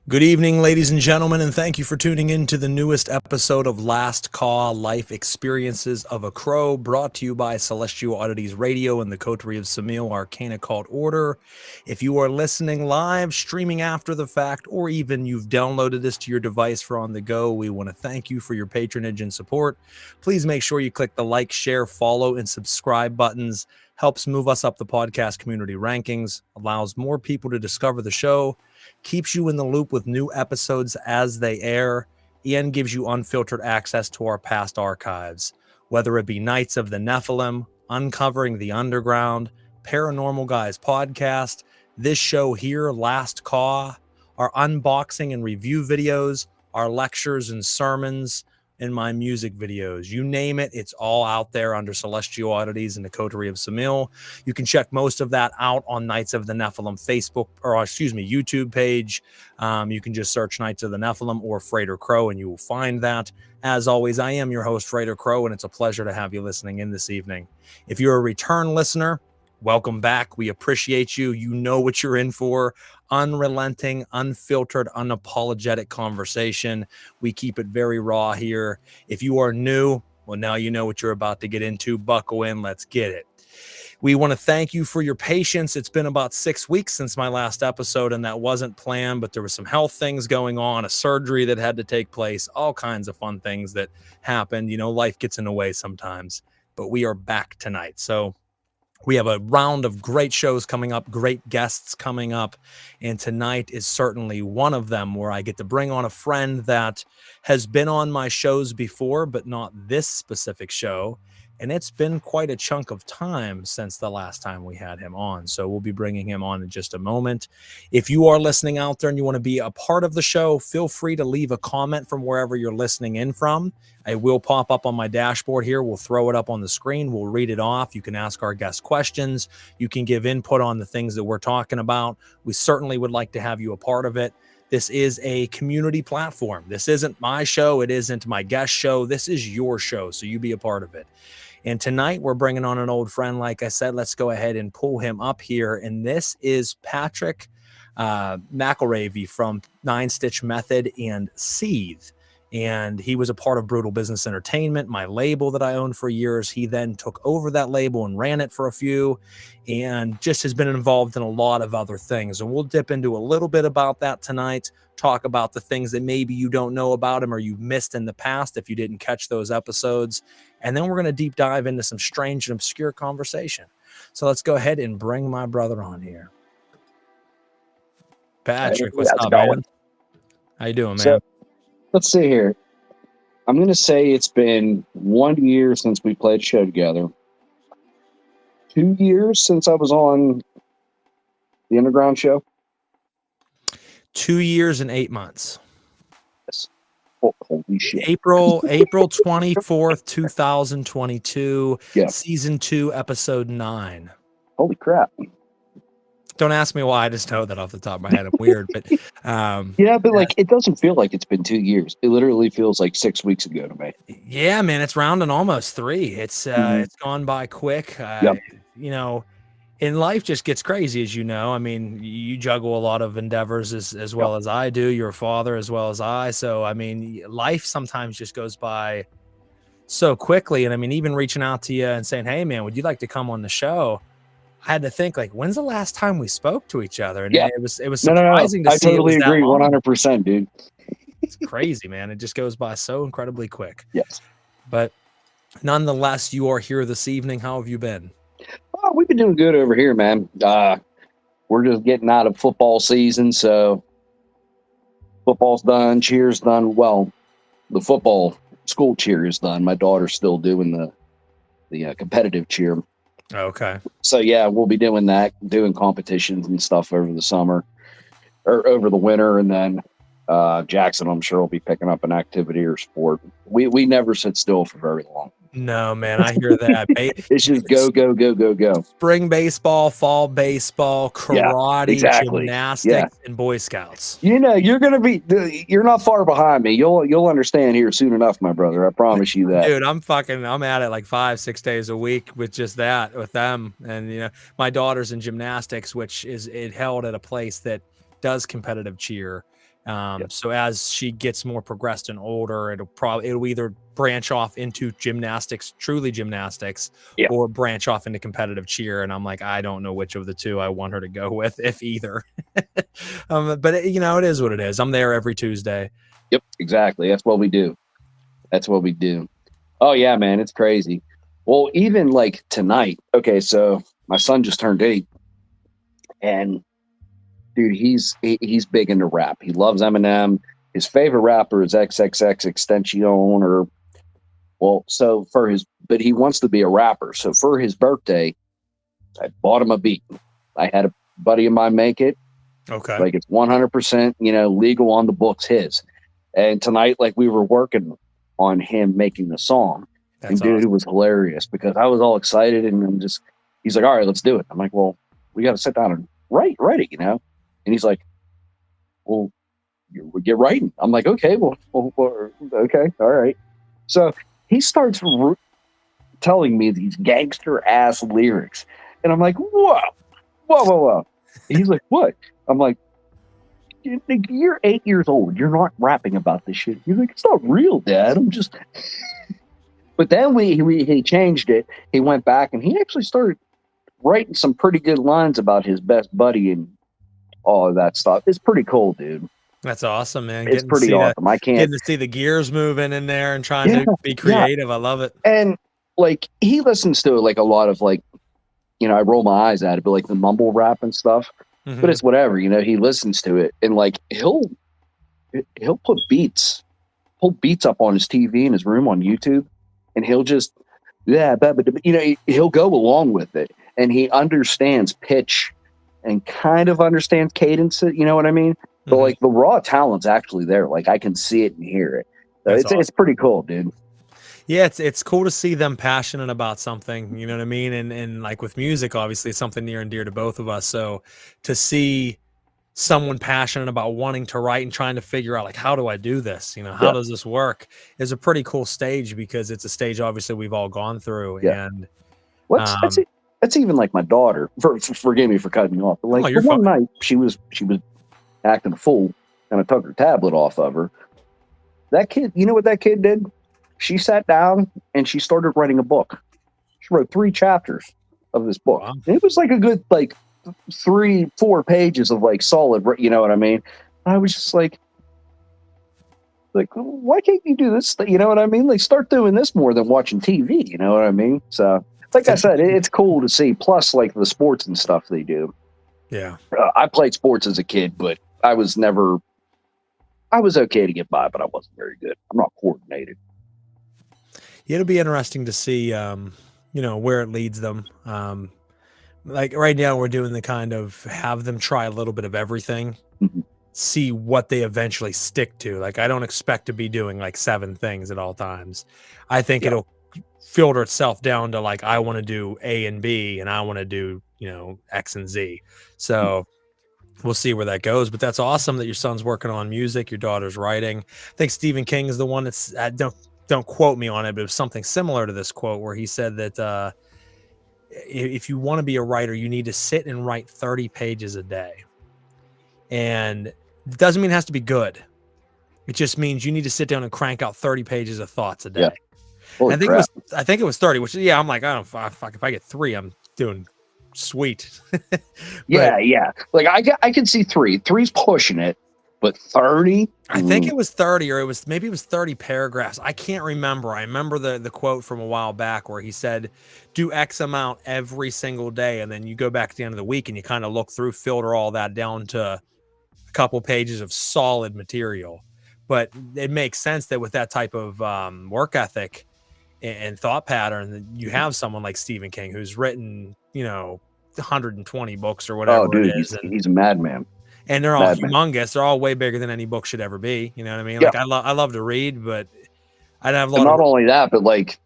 Good evening, ladies and gentlemen, and thank you for tuning in to the newest episode of Last Call Life Experiences of a Crow, brought to you by Celestial Oddities Radio and the Coterie of Samil Arcana Cult Order. If you are listening live, streaming after the fact, or even you've downloaded this to your device for on the go, we want to thank you for your patronage and support. Please make sure you click the like, share, follow, and subscribe buttons. Helps move us up the podcast community rankings, allows more people to discover the show, keeps you in the loop with new episodes as they air, and gives you unfiltered access to our past archives, whether it be Knights of the Nephilim, Uncovering the Underground, Paranormal Guys podcast, this show here, Last Call, our unboxing and review videos, our lectures and sermons, and my music videos. You name it, it's all out there under Celestial Oddities and the Coterie of Samil. You can check most of that out on Knights of the Nephilim YouTube page. You can just search Knights of the Nephilim or Frater Crow and you will find that. As always, I am your host, Frater Crow, and it's a pleasure to have you listening in this evening. If you're a return listener, welcome back. We appreciate you. You know what you're in for. Unrelenting, unfiltered, unapologetic conversation. We keep it very raw here. If you are new, well, now you know what you're about to get into. Buckle in. Let's get it. We want to thank you for your patience. It's been about 6 weeks since my last episode, and that wasn't planned, but there were some health things going on, a surgery that had to take place, all kinds of fun things that happened. You know, life gets in the way sometimes, but we are back tonight. So we have a round of great shows coming up, great guests coming up, and tonight is certainly one of them where I get to bring on a friend that has been on my shows before, but not this specific show. And it's been quite a chunk of time since the last time we had him on. So we'll be bringing him on in just a moment. If you are listening out there and you want to be a part of the show, feel free to leave a comment from wherever you're listening in from. It will pop up on my dashboard here. We'll throw it up on the screen. We'll read it off. You can ask our guests questions. You can give input on the things that we're talking about. We certainly would like to have you a part of it. This is a community platform. This isn't my show. It isn't my guest show. This is your show, so you be a part of it. And tonight we're bringing on an old friend. Like I said, let's go ahead and pull him up here. And this is Patrick McElravy from Stitch Method and Seethe. And he was a part of Brutal Business Entertainment, my label that I owned for years. He then took over that label and ran it for a few, and just has been involved in a lot of other things. And we'll dip into a little bit about that tonight, talk about the things that maybe you don't know about him or you missed in the past if you didn't catch those episodes. And then we're going to deep dive into some strange and obscure conversation. So let's go ahead and bring my brother on here. Patrick, what's up, man? How you doing, man? Let's see here. I'm going to say it's been 1 year since we played a show together. 2 years since I was on the Underground show. 2 years and 8 months. Yes. Oh, holy shit. April 24th, 2022, yeah. Season 2, Episode 9. Holy crap. Don't ask me why. I just know that off the top of my head. I'm weird, but like it doesn't feel like it's been 2 years. It literally feels like 6 weeks ago to me. Yeah, man, it's rounding almost 3. It's it's gone by quick. You know, and life just gets crazy, as you know. I mean, you juggle a lot of endeavors as well as I do. You're a father as well as I. So, I mean, life sometimes just goes by so quickly. And I mean, even reaching out to you and saying, "Hey, man, would you like to come on the show?" I had to think, like, when's the last time we spoke to each other? And it was surprising to see. I totally agree, 100%, dude. It's crazy, man. It just goes by so incredibly quick. Yes. But nonetheless, you are here this evening. How have you been? Oh, we've been doing good over here, man. We're just getting out of football season, so football's done, cheer's done. Well, the football school cheer is done. My daughter's still doing the competitive cheer. Okay. So yeah, we'll be doing that, doing competitions and stuff over the summer or over the winter, and then Jackson, I'm sure, will be picking up an activity or sport. We never sit still for very long. No, man, I hear that. It's just go. Spring baseball, fall baseball, karate, gymnastics, and Boy Scouts. You know, you're not far behind me. You'll understand here soon enough, my brother. I promise you that. Dude, I'm at it like 5-6 days a week with just that, with them. And, you know, my daughter's in gymnastics, which is held at a place that does competitive cheer. Yeah. So as she gets more progressed and older, it'll either branch off into gymnastics, truly gymnastics, Yeah. or branch off into competitive cheer. And I'm like, I don't know which of the two I want her to go with, if either. But it is what it is. I'm there every Tuesday. Yep, exactly. That's what we do. That's what we do. Oh yeah, man, it's crazy. Well, even like tonight. Okay, so my son just turned 8, and dude, he's big into rap. He loves Eminem. His favorite rapper is XXX Extension, or so but he wants to be a rapper. So for his birthday, I bought him a beat. I had a buddy of mine make it. Okay. Like it's 100%, legal on the books, his. And tonight, like we were working on him making the song. That's And dude, awesome. it was hilarious because I was all excited and he's like, all right, let's do it. I'm like, well, we got to sit down and write it, And he's like, well, we get writing. I'm like, okay, well, okay, all right. So he starts telling me these gangster ass lyrics. And I'm like, whoa. And he's like, what? I'm like, you're 8 years old. You're not rapping about this shit. He's like, it's not real, Dad. I'm just. But then he changed it. He went back and he actually started writing some pretty good lines about his best buddy and all of that stuff. It's pretty cool, dude. That's awesome, man. It's pretty awesome. Getting to see the gears moving in there and trying to be creative. I love it. And like he listens to like a lot of like, I roll my eyes at it, but like the mumble rap and stuff. Mm-hmm. But it's whatever, he listens to it and like he'll pull beats up on his TV in his room on YouTube, and he'll just he'll go along with it, and he understands pitch and kind of understands cadence. You know what I mean? But like the raw talent's actually there. Like I can see it and hear it. So it's pretty cool, dude. Yeah, it's cool to see them passionate about something, you know what I mean? And like with music, obviously it's something near and dear to both of us. So to see someone passionate about wanting to write and trying to figure out like, how do I do this? How does this work? Is a pretty cool stage, because it's a stage obviously we've all gone through. Yeah. And that's even like my daughter. Forgive me for cutting you off. But like one night she was acting a fool, and I took her tablet off of her. That kid, you know what that kid did? She sat down and she started writing a book. She wrote 3 chapters of this book. Wow. And it was like a good 3-4 pages of like solid, you know what I mean? I was just like, why can't you do this? You know what I mean? Like start doing this more than watching TV. You know what I mean? So like I said, it's cool to see. Plus like the sports and stuff they do. Yeah. I played sports as a kid, but I was okay to get by, but I wasn't very good. I'm not coordinated. It'll be interesting to see, where it leads them. Like right now we're doing the kind of have them try a little bit of everything, see what they eventually stick to. Like I don't expect to be doing like 7 things at all times. I think it'll filter itself down to like, I want to do A and B and I want to do, X and Z. So we'll see where that goes, but that's awesome that your son's working on music. Your daughter's writing. I think Stephen King is the one that's don't quote me on it, but it was something similar to this quote where he said that if you want to be a writer, you need to sit and write 30 pages a day. And it doesn't mean it has to be good. It just means you need to sit down and crank out 30 pages of thoughts a day. Yeah. I think it was 30, which I'm like, I don't fuck, if I get 3, I'm doing sweet. Yeah. Like I can see 3. 3's pushing it. But 30? I think it was 30, or it was 30 paragraphs. I can't remember. I remember the quote from a while back where he said, do X amount every single day. And then you go back at the end of the week and you kind of look through, filter all that down to a couple pages of solid material. But it makes sense that with that type of work ethic and thought pattern, you have someone like Stephen King who's written, 120 books or whatever. Oh, dude, he's a madman. And they're all humongous. They're all way bigger than any book should ever be. You know what I mean? Yeah. Like I love to read, but I don't have a lot. And not only that, but like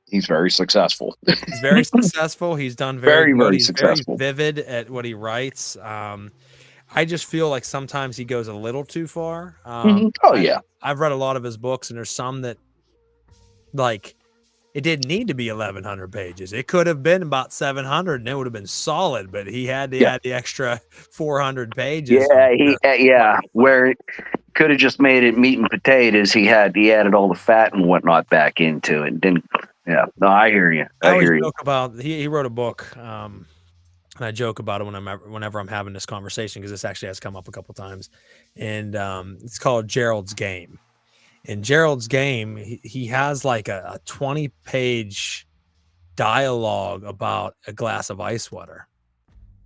he's very successful. He's very successful. He's done very he's successful. Very vivid at what he writes. I just feel like sometimes he goes a little too far. Oh yeah. I've read a lot of his books, and there's some that like it didn't need to be 1,100 pages. It could have been about 700 and it would have been solid, but he had to add the extra 400 pages. Where it could have just made it meat and potatoes. He added all the fat and whatnot back into it. No, I hear you. I always joke about, he wrote a book, and I joke about it whenever I'm having this conversation, because this actually has come up a couple times, and it's called Gerald's Game. In Gerald's Game, he has like a 20-page dialogue about a glass of ice water.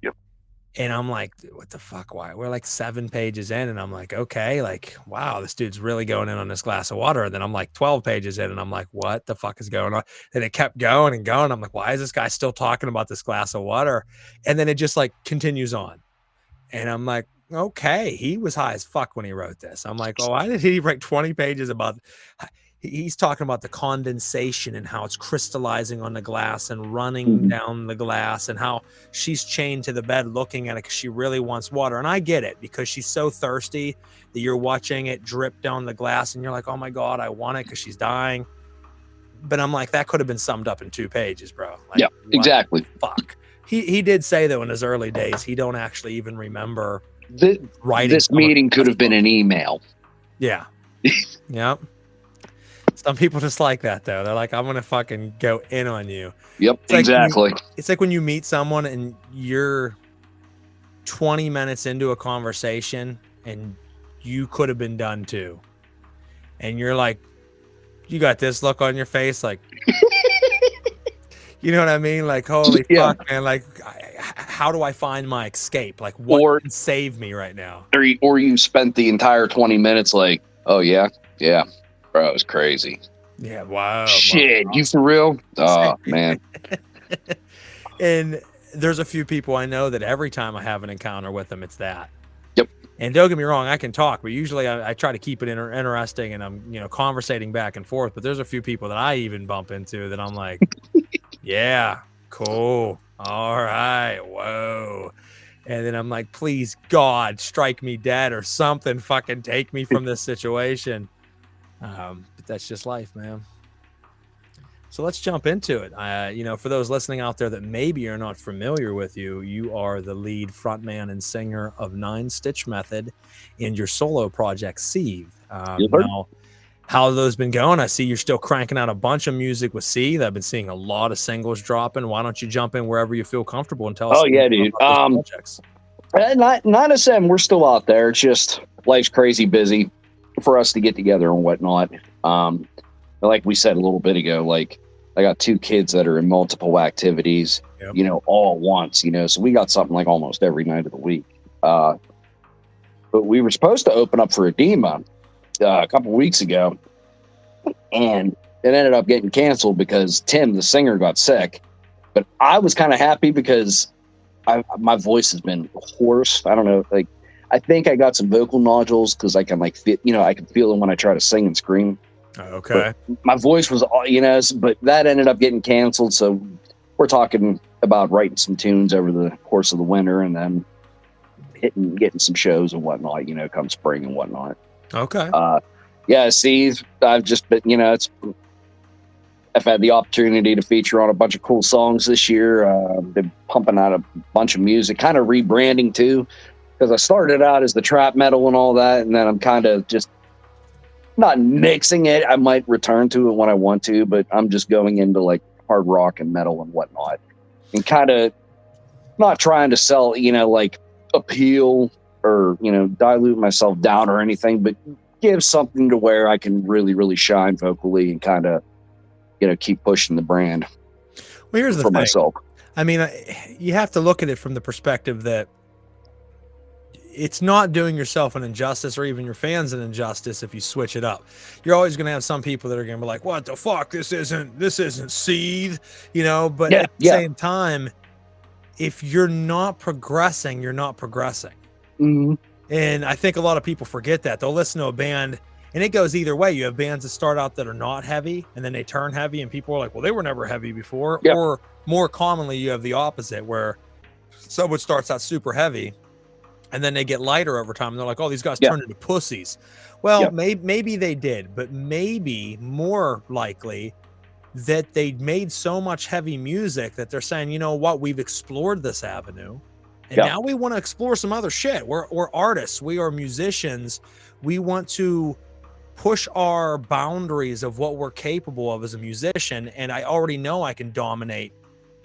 Yep. And I'm like, what the fuck? Why? We're like 7 pages in, and I'm like, okay, like, wow, this dude's really going in on this glass of water. And then I'm like 12 pages in, and I'm like, what the fuck is going on? And it kept going and going. I'm like, why is this guy still talking about this glass of water? And then it just like continues on. And I'm like, okay, he was high as fuck when he wrote this. I'm like, oh, why did he write 20 pages about, he's talking about the condensation and how it's crystallizing on the glass and running down the glass, and how she's chained to the bed looking at it because she really wants water. And I get it, because she's so thirsty that you're watching it drip down the glass and you're like, oh my God, I want it because she's dying. But I'm like, that could have been summed up in 2 pages, bro. Like, yeah, exactly. Fuck. He did say, though, in his early days, he don't actually even remember writing. This meeting could have been an email. Yeah. Yep. Some people just like that, though. They're like, I'm going to fucking go in on you. Yep, it's exactly. It's like when you meet someone and you're 20 minutes into a conversation and you could have been done too. And you're like, you got this look on your face, like, you know what I mean? Like, holy fuck, man. Like, how do I find my escape? Like, what can save me right now? Or you spent the entire 20 minutes like, oh, yeah. Bro, it was crazy. Yeah, wow. Shit, wow. You for real? Oh, man. And there's a few people I know that every time I have an encounter with them, it's that. Yep. And don't get me wrong, I can talk, but usually I try to keep it interesting, and I'm, conversating back and forth. But there's a few people that I even bump into that I'm like, yeah, cool. All right. Whoa. And then I'm like, please, God, strike me dead or something. Fucking take me from this situation. But that's just life, man. So let's jump into it. For those listening out there that maybe are not familiar with you, you are the lead frontman and singer of Stitch Method and your solo project, Seethe. Now, how have those been going? I see you're still cranking out a bunch of music with Seethe. I've been seeing a lot of singles dropping. Why don't you jump in wherever you feel comfortable and tell us? Oh, yeah, dude. Projects. 9 to 7, we're still out there. It's just life's crazy busy for us to get together and whatnot. Like we said a little bit ago, like I got 2 kids that are in multiple activities, all at once, so we got something like almost every night of the week. But we were supposed to open up for Edema a couple weeks ago, and it ended up getting canceled because Tim, the singer, got sick. But I was kind of happy because my voice has been hoarse. I don't know, like I think I got some vocal nodules because I can I can feel them when I try to sing and scream. Okay. But my voice was, but that ended up getting canceled. So we're talking about writing some tunes over the course of the winter, and then getting some shows and whatnot, come spring and whatnot. Okay. Seethe, I've just been, I've had the opportunity to feature on a bunch of cool songs this year. Been pumping out a bunch of music, kind of rebranding too, because I started out as the trap metal and all that, and then I'm kind of just not mixing it. I might return to it when I want to, but I'm just going into like hard rock and metal and whatnot, and kind of not trying to sell, like appeal or, dilute myself down or anything, but give something to where I can really, really shine vocally and kind of, keep pushing the brand. Well, here's the for thing. Myself. I mean, you have to look at it from the perspective that it's not doing yourself an injustice or even your fans an injustice if you switch it up. You're always going to have some people that are going to be like, what the fuck? This isn't Seethe, but at the same time, if you're not progressing, you're not progressing. Mm-hmm. And I think a lot of people forget that. They'll listen to a band, and it goes either way. You have bands that start out that are not heavy, and then they turn heavy, and people are like, well, they were never heavy before. Yep. Or more commonly, you have the opposite, where someone starts out super heavy, and then they get lighter over time, and they're like, oh, these guys turned into pussies. Well, maybe they did, but maybe more likely that they made so much heavy music that they're saying, you know what, we've explored this avenue and now we want to explore some other shit. We're artists, we are musicians, we want to push our boundaries of what we're capable of as a musician, and I already know I can dominate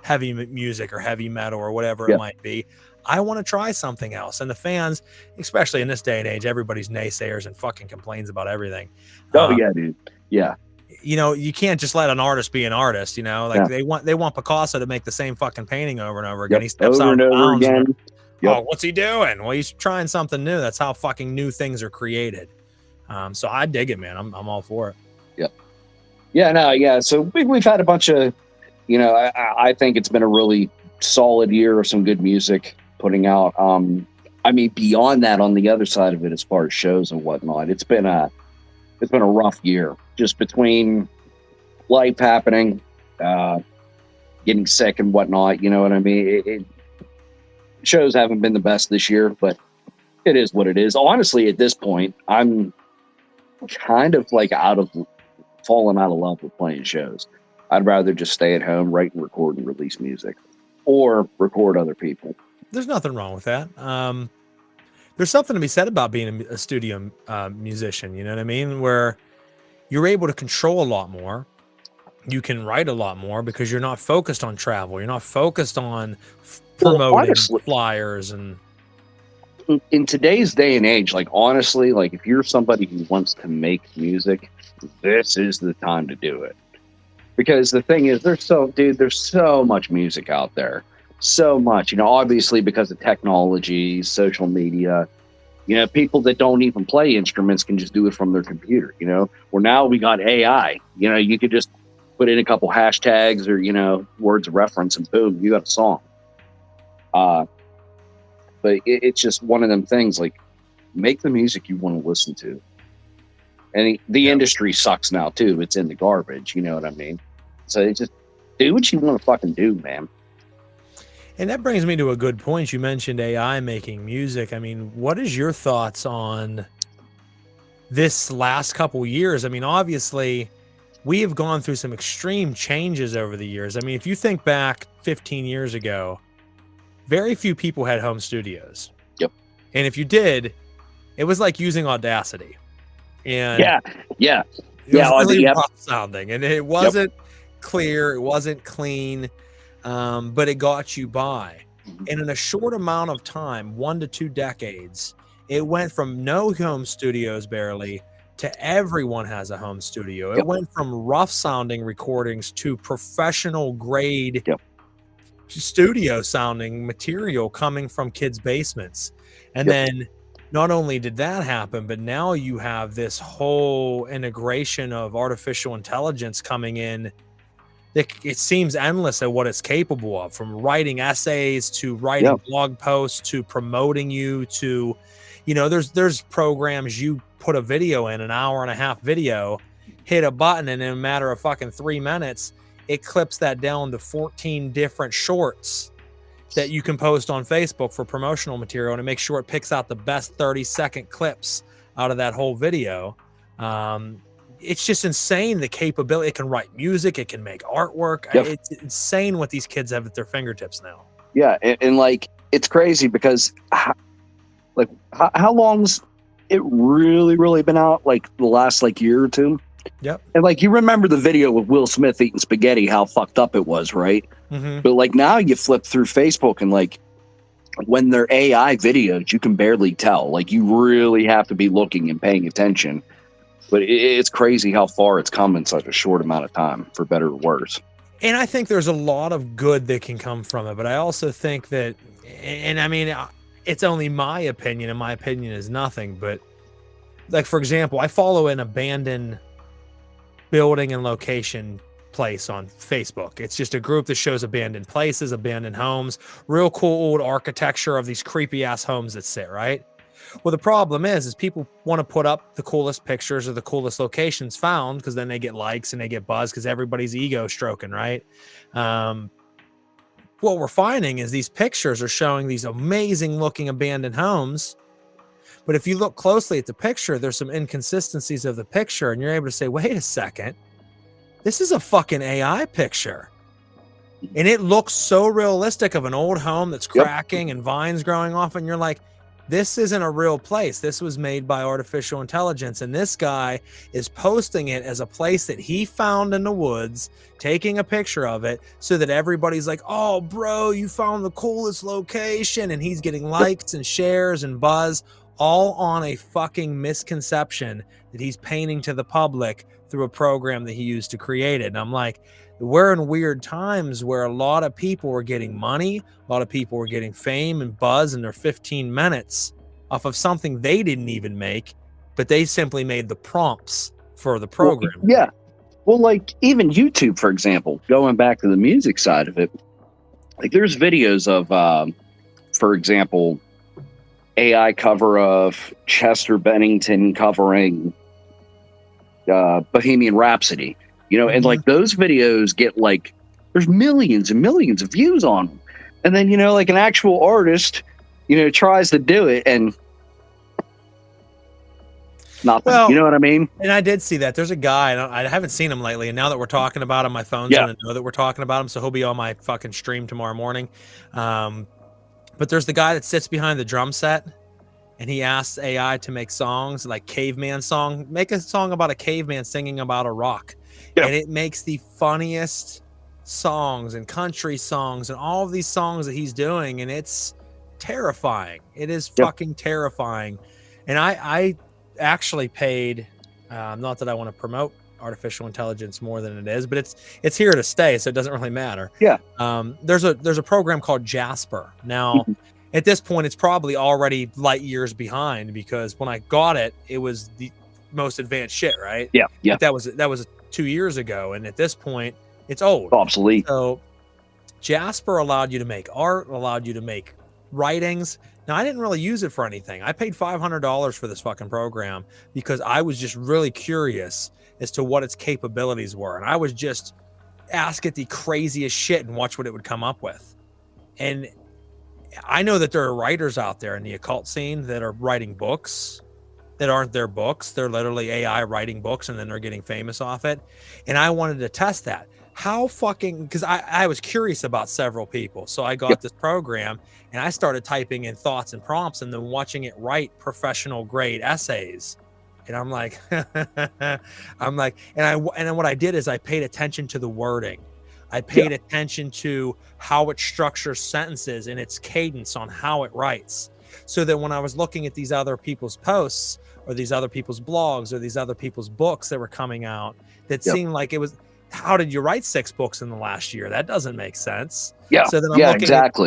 heavy music or heavy metal or whatever it might be. I want to try something else. And the fans, especially in this day and age, everybody's naysayers and fucking complains about everything. Yeah, dude. Yeah. You know, you can't just let an artist be an artist, you know, like they want Picasso to make the same fucking painting over and over again. He steps over out and of over bounds. again. Oh, what's he doing? Well, he's trying something new. That's how fucking new things are created. So I dig it, man. I'm all for it. Yeah. So we've had a bunch of, you know, I think it's been a really solid year of some good music putting out. I mean, beyond that, on the other side of it, as far as shows and whatnot, it's been a rough year, just between life happening, getting sick and whatnot. You know what I mean? Shows haven't been the best this year, but it is what it is. Honestly, at this point, I'm kind of like falling out of love with playing shows. I'd rather just stay at home, write and record and release music, or record other people. There's nothing wrong with that. There's something to be said about being a studio musician. You know what I mean? Where you're able to control a lot more. You can write a lot more because you're not focused on travel. You're not focused on promoting flyers. And in today's day and age, like, honestly, like, if you're somebody who wants to make music, this is the time to do it. Because the thing is, there's so much music out there. So much, you know, obviously because of technology, social media, you know, people that don't even play instruments can just do it from their computer, you know, where now we got AI, you know, you could just put in a couple hashtags or, you know, words of reference and boom, you got a song. But it's just one of them things, like, make the music you want to listen to. And the industry sucks now too. It's in the garbage. You know what I mean? So just do what you want to fucking do, man. And that brings me to a good point. You mentioned AI making music. I mean, what is your thoughts on this last couple years? I mean, obviously, we have gone through some extreme changes over the years. I mean, if you think back 15 years ago, very few people had home studios. Yep. And if you did, it was like using Audacity. And it was really rough sounding, and it wasn't clear, it wasn't clean, but it got you by. And in a short amount of time, 1 to 2 decades, it went from no home studios barely to everyone has a home studio. It went from rough sounding recordings to professional grade studio sounding material coming from kids' basements. And then not only did that happen, but now you have this whole integration of artificial intelligence coming in. It seems endless at what it's capable of, from writing essays to writing blog posts to promoting you to, you know, there's programs you put a video in, an hour and a half video, hit a button, and in a matter of fucking 3 minutes, it clips that down to 14 different shorts that you can post on Facebook for promotional material, and it makes sure it picks out the best 30-second clips out of that whole video. It's just insane, the capability. It can write music, it can make artwork. It's insane what these kids have at their fingertips now. Yeah, and like, it's crazy because how long's it really been out? Like the last year or two? Yep. And like, you remember the video with Will Smith eating spaghetti, how fucked up it was, right? Mm-hmm. But like, now you flip through Facebook and like, when they're AI videos, you can barely tell. Like, you really have to be looking and paying attention. But it's crazy how far it's come in such a short amount of time, for better or worse. And I think there's a lot of good that can come from it. But I also think that, and I mean, it's only my opinion, and my opinion is nothing. But like, for example, I follow an abandoned building and location place on Facebook. It's just a group that shows abandoned places, abandoned homes, real cool old architecture of these creepy ass homes that sit, right? Well, the problem is people want to put up the coolest pictures or the coolest locations found, because then they get likes and they get buzz because everybody's ego stroking, right? What we're finding is these pictures are showing these amazing looking abandoned homes. But if you look closely at the picture, there's some inconsistencies of the picture, and you're able to say, wait a second, this is a fucking AI picture. And it looks so realistic of an old home that's cracking and vines growing off. And you're like, this isn't a real place. This was made by artificial intelligence. And this guy is posting it as a place that he found in the woods, taking a picture of it so that everybody's like, oh, bro, you found the coolest location. And he's getting likes and shares and buzz, all on a fucking misconception that he's painting to the public through a program that he used to create it. And I'm like, we're in weird times where a lot of people were getting money, a lot of people were getting fame and buzz in their 15 minutes off of something they didn't even make, but they simply made the prompts for the program. Well, yeah. Well, like even YouTube, for example, going back to the music side of it, like there's videos of, for example, AI cover of Chester Bennington covering Bohemian Rhapsody. You know, and like those videos get like, there's millions and millions of views on them. And then, you know, like an actual artist, you know, tries to do it and nothing. Well, you know what I mean? And I did see that. There's a guy, I haven't seen him lately. And now that we're talking about him, my phone's going to know that we're talking about him. So he'll be on my fucking stream tomorrow morning. But there's the guy that sits behind the drum set. And he asks AI to make songs like caveman song. Make a song about a caveman singing about a rock. Yeah. And it makes the funniest songs and country songs and all of these songs that he's doing. And it's terrifying. It is fucking terrifying. And I actually paid, not that I want to promote artificial intelligence more than it is, but it's here to stay. So it doesn't really matter. Yeah. There's a program called Jasper. Now, at this point, it's probably already light years behind because when I got it, it was the most advanced shit, right? Yeah. Yeah. But that was 2 years ago. And at this point, it's old. Obsolete. So Jasper allowed you to make art, allowed you to make writings. Now, I didn't really use it for anything. I paid $500 for this fucking program because I was just really curious as to what its capabilities were. And I was just ask it the craziest shit and watch what it would come up with. And I know that there are writers out there in the occult scene that are writing books that aren't their books. They're literally AI writing books and then they're getting famous off it. And I wanted to test that. How fucking, because I was curious about several people. So I got this program and I started typing in thoughts and prompts and then watching it write professional grade essays. And I'm like, and what I did is I paid attention to the wording. I paid attention to how it structures sentences and its cadence on how it writes. So that when I was looking at these other people's posts or these other people's blogs or these other people's books that were coming out, that seemed like it was, how did you write 6 books in the last year? That doesn't make sense. Yeah. So then I'm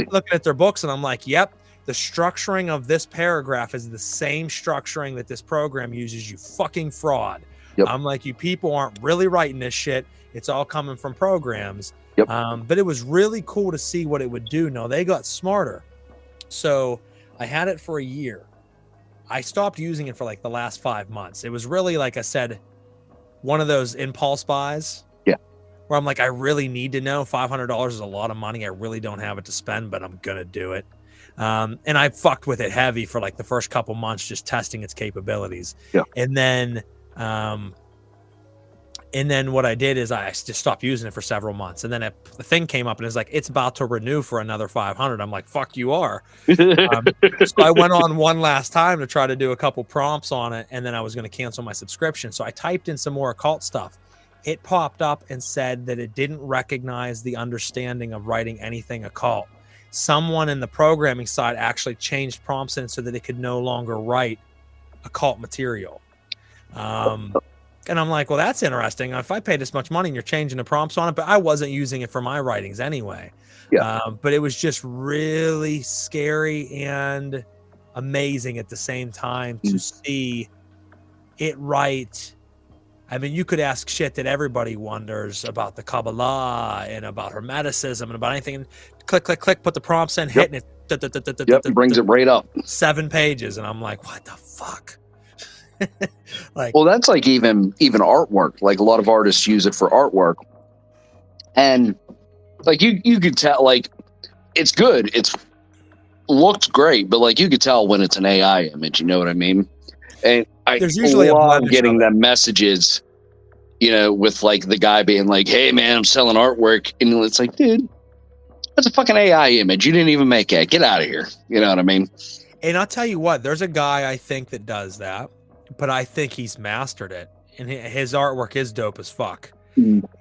looking at their books and I'm like, yep, the structuring of this paragraph is the same structuring that this program uses, you fucking fraud. Yep. I'm like, you people aren't really writing this shit. It's all coming from programs. Yep. But it was really cool to see what it would do. No, they got smarter. So I had it for a year. I stopped using it for like the last 5 months. It was really, like I said, one of those impulse buys. Yeah. Where I'm like, I really need to know. $500 is a lot of money. I really don't have it to spend, but I'm going to do it. And I fucked with it heavy for like the first couple months, just testing its capabilities. Yeah. And then what I did is I just stopped using it for several months. And then the thing came up and it's like, it's about to renew for another 500. I'm like, fuck you are. So I went on one last time to try to do a couple prompts on it. And then I was going to cancel my subscription. So I typed in some more occult stuff. It popped up and said that it didn't recognize the understanding of writing anything occult. Someone in the programming side actually changed prompts in so that it could no longer write occult material. And I'm like, well, that's interesting. If I paid this much money and you're changing the prompts on it, but I wasn't using it for my writings anyway. Yeah. But it was just really scary and amazing at the same time to see it write. I mean, you could ask shit that everybody wonders about the Kabbalah and about Hermeticism and about anything. Click, click, click, put the prompts in, hit, and it brings it right up. 7 pages. And I'm like, what the fuck? Like, well, that's like even artwork. Like a lot of artists use it for artwork, and like you could tell, like it's good. It's looks great, but like you could tell when it's an AI image. You know what I mean? And there's usually love getting them messages you know, with like the guy being like, "Hey man, I'm selling artwork," and it's like, dude, that's a fucking AI image. You didn't even make it. Get out of here. You know what I mean? And I'll tell you what, there's a guy I think that does that, but I think he's mastered it, and his artwork is dope as fuck.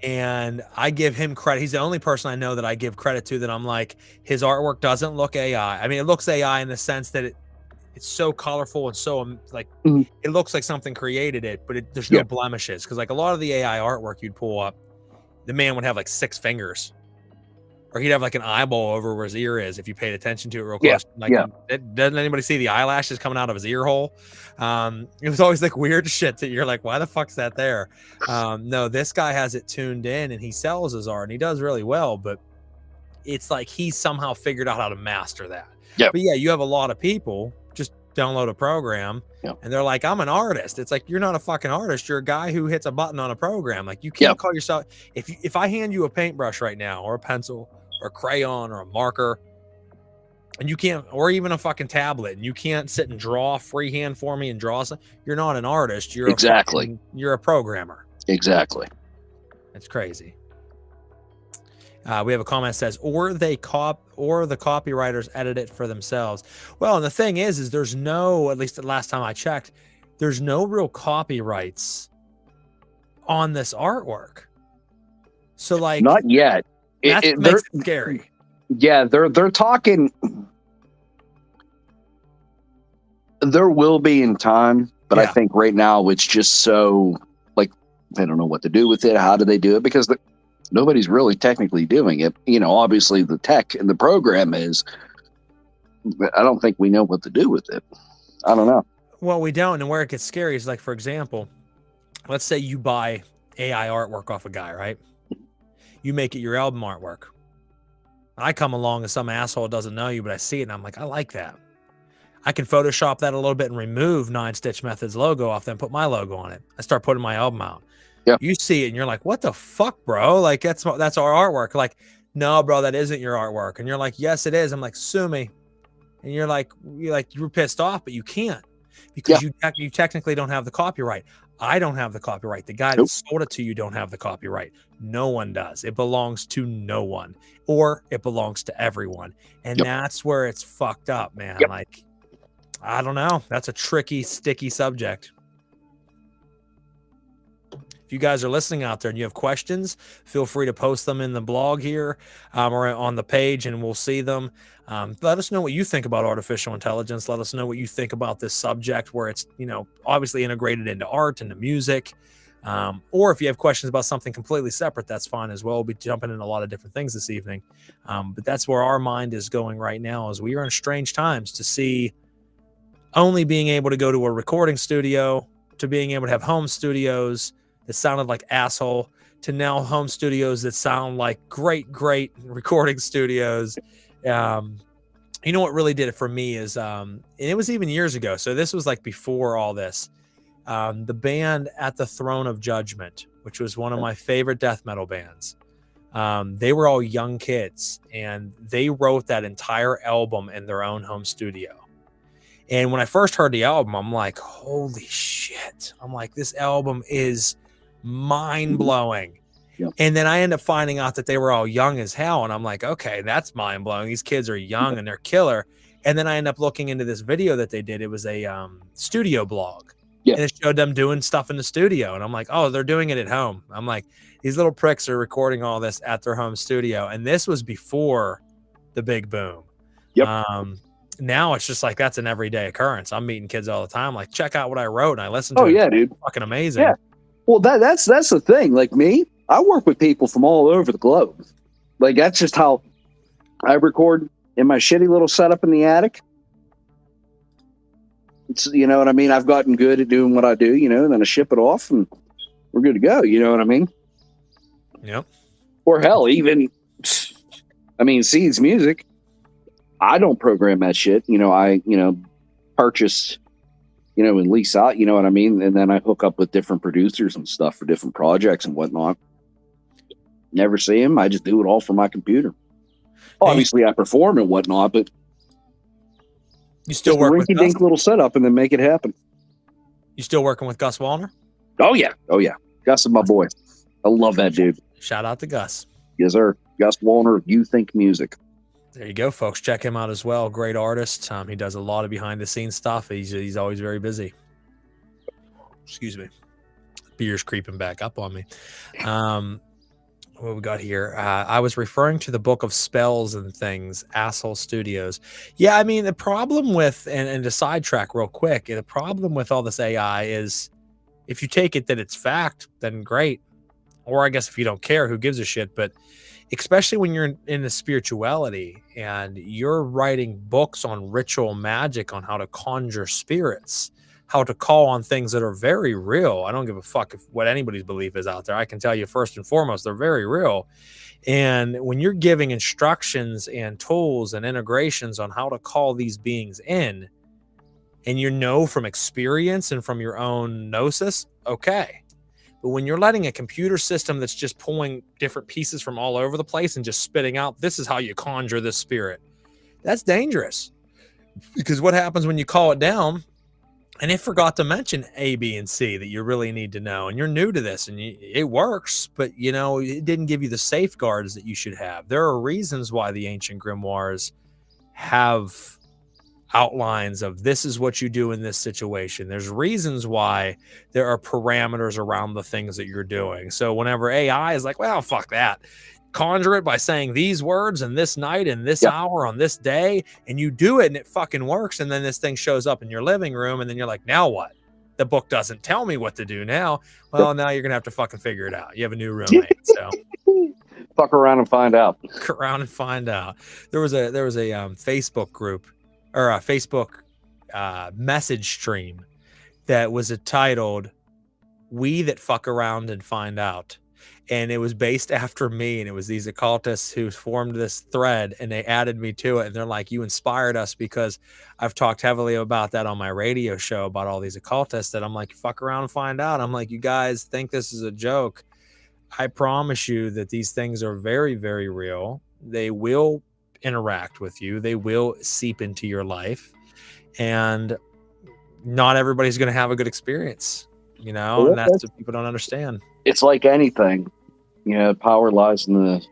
And I give him credit. He's the only person I know that I give credit to that I'm like, his artwork doesn't look AI. I mean, it looks AI in the sense that it's so colorful and so like it looks like something created it, but there's no blemishes. Because like a lot of the AI artwork you'd pull up, the man would have like 6 fingers, or he'd have like an eyeball over where his ear is if you paid attention to it real close. Doesn't anybody see the eyelashes coming out of his ear hole? It was always like weird shit that you're like, why the fuck's that there? No, this guy has it tuned in and he sells his art and he does really well, but it's like he somehow figured out how to master that. But yeah, you have a lot of people just download a program and they're like, I'm an artist. It's like, you're not a fucking artist. You're a guy who hits a button on a program. Like you can't call yourself, if I hand you a paintbrush right now or a pencil or a crayon or a marker, and you can't, or even a fucking tablet, and you can't sit and draw freehand for me and draw something, you're not an artist. You're you're a programmer. Exactly. It's crazy. We have a comment that says, or the copywriters edit it for themselves. Well, and the thing is there's no, at least the last time I checked, there's no real copyrights on this artwork. So like, not yet. That makes it scary. Yeah, they're talking. There will be in time, but I think right now it's just so like they don't know what to do with it. How do they do it? Because nobody's really technically doing it. You know, obviously the tech and the program is. I don't think we know what to do with it. I don't know. Well, we don't, and where it gets scary is like, for example, let's say you buy AI artwork off a guy, right? You make it your album artwork. I come along and some asshole doesn't know you, but I see it and I'm like, I like that. I can Photoshop that a little bit and remove 9 Stitch Method's logo off, then put my logo on it. I start putting my album out. You see it and you're like, what the fuck, bro? Like that's our artwork. Like, no, bro, that isn't your artwork. And you're like, yes, it is. I'm like, sue me. And you're like, you're pissed off, but you can't because you technically don't have the copyright. I don't have the copyright. The guy that sold it to you don't have the copyright. No one does. It belongs to no one, or it belongs to everyone. And that's where it's fucked up, man. Like, I don't know. That's a tricky, sticky subject. If you guys are listening out there and you have questions, feel free to post them in the blog here or on the page and we'll see them. Let us know what you think about artificial intelligence. Let us know what you think about this subject where it's, you know, obviously integrated into art, into music. Or if you have questions about something completely separate, that's fine as well. We'll be jumping in a lot of different things this evening. But that's where our mind is going right now, as we are in strange times to see only being able to go to a recording studio to being able to have home studios that sounded like asshole to now home studios that sound like great recording studios. You know what really did it for me is, and it was even years ago. So this was like before all this, the band At the Throne of Judgment, which was one of my favorite death metal bands. They were all young kids and they wrote that entire album in their own home studio. And when I first heard the album, I'm like, holy shit. I'm like, this album is mind blowing. And then I end up finding out that they were all young as hell. And I'm like, okay, that's mind blowing. These kids are young and they're killer. And then I end up looking into this video that they did. It was a studio blog. And it showed them doing stuff in the studio. And I'm like, oh, they're doing it at home. I'm like, these little pricks are recording all this at their home studio. And this was before the big boom. Now it's just like that's an everyday occurrence. I'm meeting kids all the time. Like, check out what I wrote, and I listen to it. Yeah, dude, fucking amazing. Yeah, well, that's the thing. Like me, I work with people from all over the globe. Like that's just how I record in my shitty little setup in the attic. It's, you know what I mean. I've gotten good at doing what I do, you know, and then I ship it off, and we're good to go. You know what I mean? Yep. Or hell, even, I mean, Seethe's music. I don't program that shit. You know, I, purchase, and lease out, you know what I mean? And then I hook up with different producers and stuff for different projects and whatnot. Never see them. I just do it all from my computer. Obviously, I perform and whatnot, but you still work with rinky-dink little setup and then make it happen. You still working with Gus Wallner? Oh, yeah. Oh, yeah. Gus is my boy. I love that dude. Shout out to Gus. Yes, sir. Gus Wallner, You Think Music. There you go, folks. Check him out as well. Great artist. He does a lot of behind the scenes stuff. He's always very busy. Excuse me. Beer's creeping back up on me. What we got here? I was referring to the book of spells and things, Asshole Studios. Yeah, I mean, the problem with, and to sidetrack real quick, the problem with all this AI is if you take it that it's fact, then great. Or I guess if you don't care, who gives a shit? But especially when you're in the spirituality and you're writing books on ritual magic, on how to conjure spirits, how to call on things that are very real. I don't give a fuck what anybody's belief is out there. I can tell you first and foremost, they're very real. And when you're giving instructions and tools and integrations on how to call these beings in, and you know from experience and from your own gnosis, okay. But when you're letting a computer system that's just pulling different pieces from all over the place and just spitting out, this is how you conjure this spirit, that's dangerous. Because what happens when you call it down, and it forgot to mention A, B, and C that you really need to know, and you're new to this, and it works, but it didn't give you the safeguards that you should have. There are reasons why the ancient grimoires have outlines of this is what you do in this situation. There's reasons why there are parameters around the things that you're doing. So whenever AI is like, well, fuck that, conjure it by saying these words and this night and this hour on this day, and you do it and it fucking works, and then this thing shows up in your living room, and then you're like, now what? The book doesn't tell me what to do now. Well, now you're gonna have to fucking figure it out. You have a new roommate, so fuck around and find out. Fuck around and find out. There was a Facebook group or a Facebook message stream that was titled "We That Fuck Around and Find Out." And it was based after me, and it was these occultists who formed this thread, and they added me to it. And they're like, you inspired us, because I've talked heavily about that on my radio show about all these occultists that I'm like, fuck around and find out. I'm like, you guys think this is a joke. I promise you that these things are very, very real. They will interact with you. They will seep into your life, and not everybody's going to have a good experience, and that's what people don't understand. It's like anything, power lies in the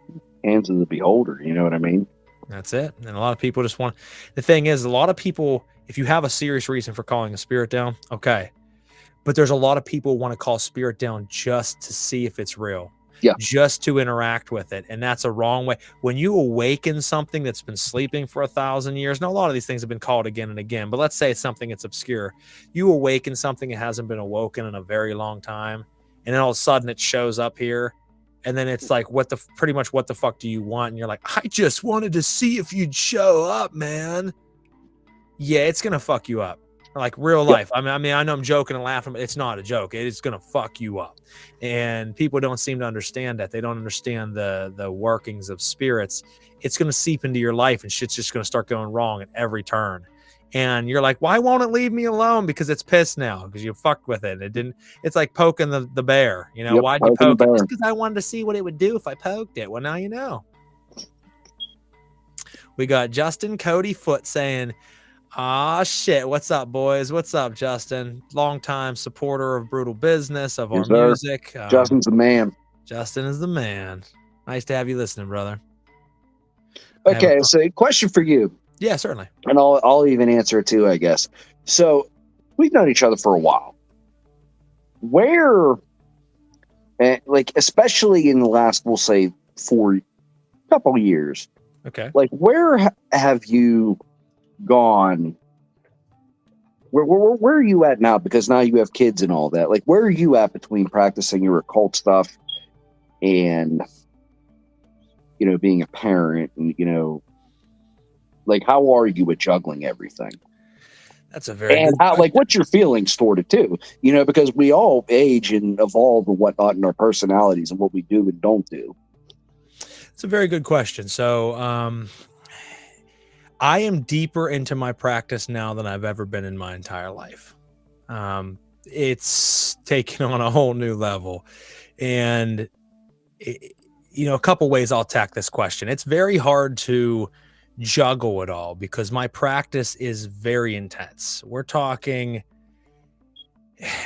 hands of the beholder. You know what I mean? That's it. And a lot of people just want, the thing is, a lot of people, if you have a serious reason for calling a spirit down, okay. But there's a lot of people who want to call spirit down just to see if it's real. Yeah. Just to interact with it. And that's a wrong way. When you awaken something that's been sleeping for 1,000 years, now a lot of these things have been called again and again, but let's say it's something that's obscure. You awaken something that hasn't been awoken in a very long time, and then all of a sudden it shows up here, and then it's like, pretty much what the fuck do you want? And you're like, I just wanted to see if you'd show up, man. Yeah, it's going to fuck you up. Like real life. I mean, I know I'm joking and laughing, but it's not a joke. It is going to fuck you up. And people don't seem to understand that. They don't understand the workings of spirits. It's going to seep into your life, and shit's just going to start going wrong at every turn. And you're like, why won't it leave me alone? Because it's pissed now, because you fucked with it. It didn't. It's like poking the bear. Why'd you poke it? Just because I wanted to see what it would do if I poked it. Well, now you know. We got Justin Cody Foot saying, shit. What's up, boys? What's up, Justin? Longtime supporter of Brutal Business, of our music. Justin's the man. Justin is the man. Nice to have you listening, brother. Okay, so a question for you. Yeah, certainly. And I'll even answer it too, I guess. So we've known each other for a while. Where, especially in the last, we'll say, couple years. Okay. Where have you gone? Where are you at now? Because now you have kids and all that. Where are you at between practicing your occult stuff and, being a parent and, how are you with juggling everything? That's a very and how, what's your feelings toward it too? Because we all age and evolve and whatnot in our personalities and what we do and don't do. It's a very good question. So, I am deeper into my practice now than I've ever been in my entire life. It's taken on a whole new level, and a couple ways I'll attack this question. It's very hard to juggle it all because my practice is very intense. We're talking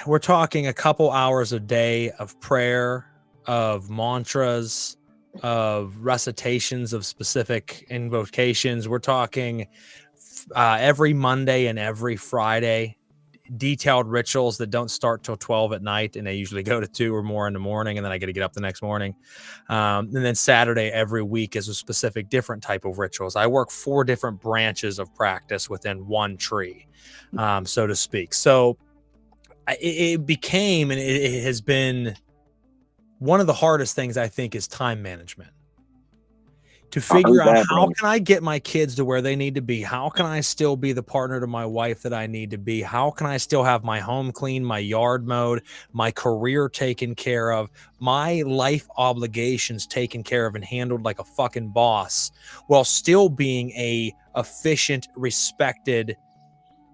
we're talking a couple hours a day of prayer, of mantras, of recitations of specific invocations. We're talking every Monday and every Friday, detailed rituals that don't start till 12 at night, and they usually go to 2 or more in the morning, and then I get to get up the next morning. And then Saturday every week is a specific different type of rituals. I work 4 different branches of practice within one tree, so to speak. So it became, and it has been one of the hardest things, I think, is time management. To figure out how can I get my kids to where they need to be? How can I still be the partner to my wife that I need to be? How can I still have my home clean, my yard mowed, my career taken care of, my life obligations taken care of and handled like a fucking boss, while still being a efficient, respected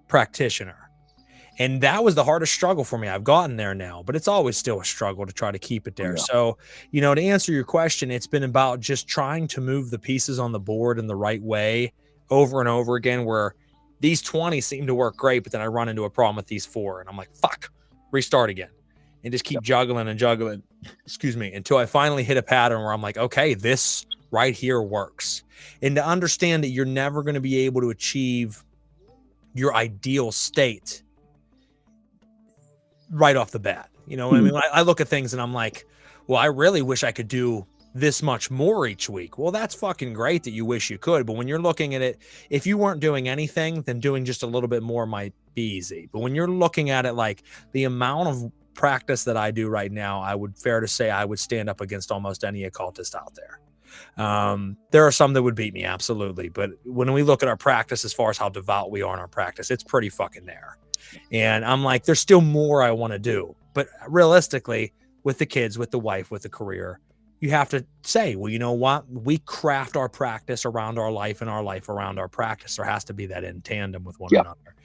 practitioner? And that was the hardest struggle for me. I've gotten there now, but it's always still a struggle to try to keep it there. Yeah. So, to answer your question, it's been about just trying to move the pieces on the board in the right way over and over again, where these 20 seem to work great, but then I run into a problem with these 4 and I'm like, fuck, restart again, and just keep juggling and juggling, until I finally hit a pattern where I'm like, okay, this right here works. And to understand that you're never going to be able to achieve your ideal state right off the bat. I mean, I look at things and I'm like, well, I really wish I could do this much more each week. Well, that's fucking great that you wish you could. But when you're looking at it, if you weren't doing anything, then doing just a little bit more might be easy. But when you're looking at it like the amount of practice that I do right now, I would fair to say I would stand up against almost any occultist out there. There are some that would beat me, absolutely. But when we look at our practice, as far as how devout we are in our practice, it's pretty fucking there. And I'm like, there's still more I want to do. But realistically, with the kids, with the wife, with the career, you have to say, well, you know what? We craft our practice around our life and our life around our practice. There has to be that in tandem with one another.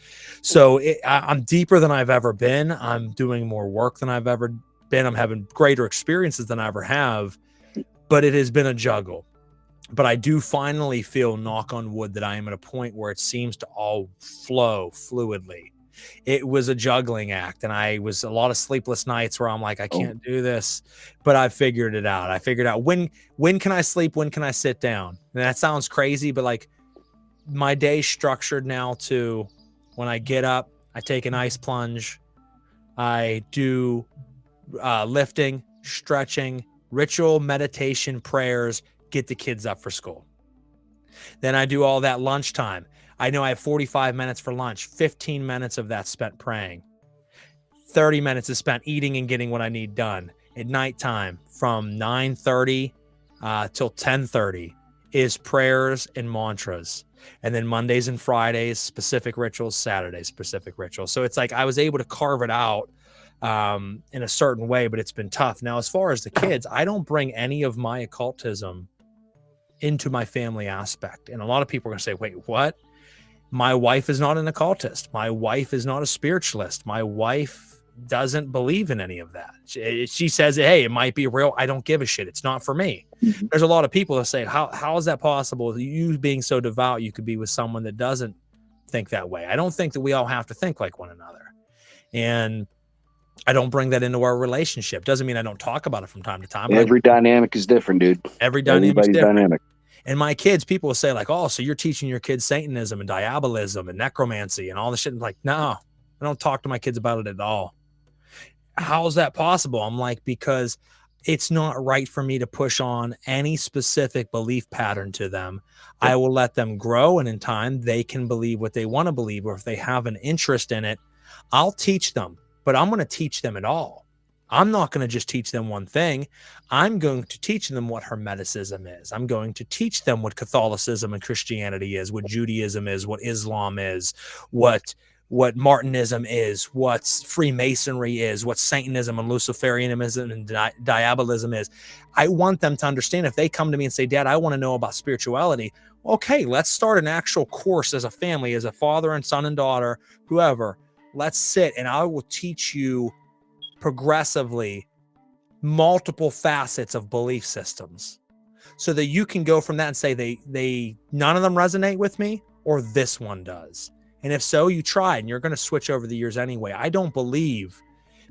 So I'm deeper than I've ever been. I'm doing more work than I've ever been. I'm having greater experiences than I ever have. But it has been a juggle. But I do finally feel, knock on wood, that I am at a point where it seems to all flow fluidly. It was a juggling act, and I was a lot of sleepless nights where I'm like, I can't do this, but I figured it out. I figured out when can I sleep? When can I sit down? And that sounds crazy, but like my day's structured now to when I get up, I take an ice plunge. I do lifting, stretching, ritual, meditation, prayers, get the kids up for school. Then I do all that lunchtime. I know I have 45 minutes for lunch, 15 minutes of that spent praying. 30 minutes is spent eating and getting what I need done. At nighttime, from 9:30 till 10:30 is prayers and mantras. And then Mondays and Fridays, specific rituals, Saturdays, specific rituals. So it's like I was able to carve it out in a certain way, but it's been tough. Now, as far as the kids, I don't bring any of my occultism into my family aspect. And a lot of people are going to say, wait, what? My wife is not an occultist. My wife is not a spiritualist. My wife doesn't believe in any of that. She says, hey, it might be real. I don't give a shit. It's not for me. Mm-hmm. There's a lot of people that say, how is that possible? You being so devout, you could be with someone that doesn't think that way. I don't think that we all have to think like one another. And I don't bring that into our relationship. Doesn't mean I don't talk about it from time to time. Every dynamic is different, dude. Every dynamic is different. Dynamic. And my kids, people will say like, oh, so you're teaching your kids Satanism and diabolism and necromancy and all this shit. I'm like, no, I don't talk to my kids about it at all. How is that possible? I'm like, because it's not right for me to push on any specific belief pattern to them. I will let them grow, and in time they can believe what they want to believe, or if they have an interest in it, I'll teach them, but I'm going to teach them it all. I'm not going to just teach them one thing. I'm going to teach them what Hermeticism is. I'm going to teach them what Catholicism and Christianity is, what Judaism is, what Islam is, what Martinism is, what Freemasonry is, what Satanism and Luciferianism and diabolism is. I want them to understand. If they come to me and say, Dad, I want to know about spirituality. Okay, let's start an actual course as a family, as a father and son and daughter, whoever. Let's sit and I will teach you progressively multiple facets of belief systems so that you can go from that and say they none of them resonate with me, or this one does. And if so, you try, and you're going to switch over the years anyway. I don't believe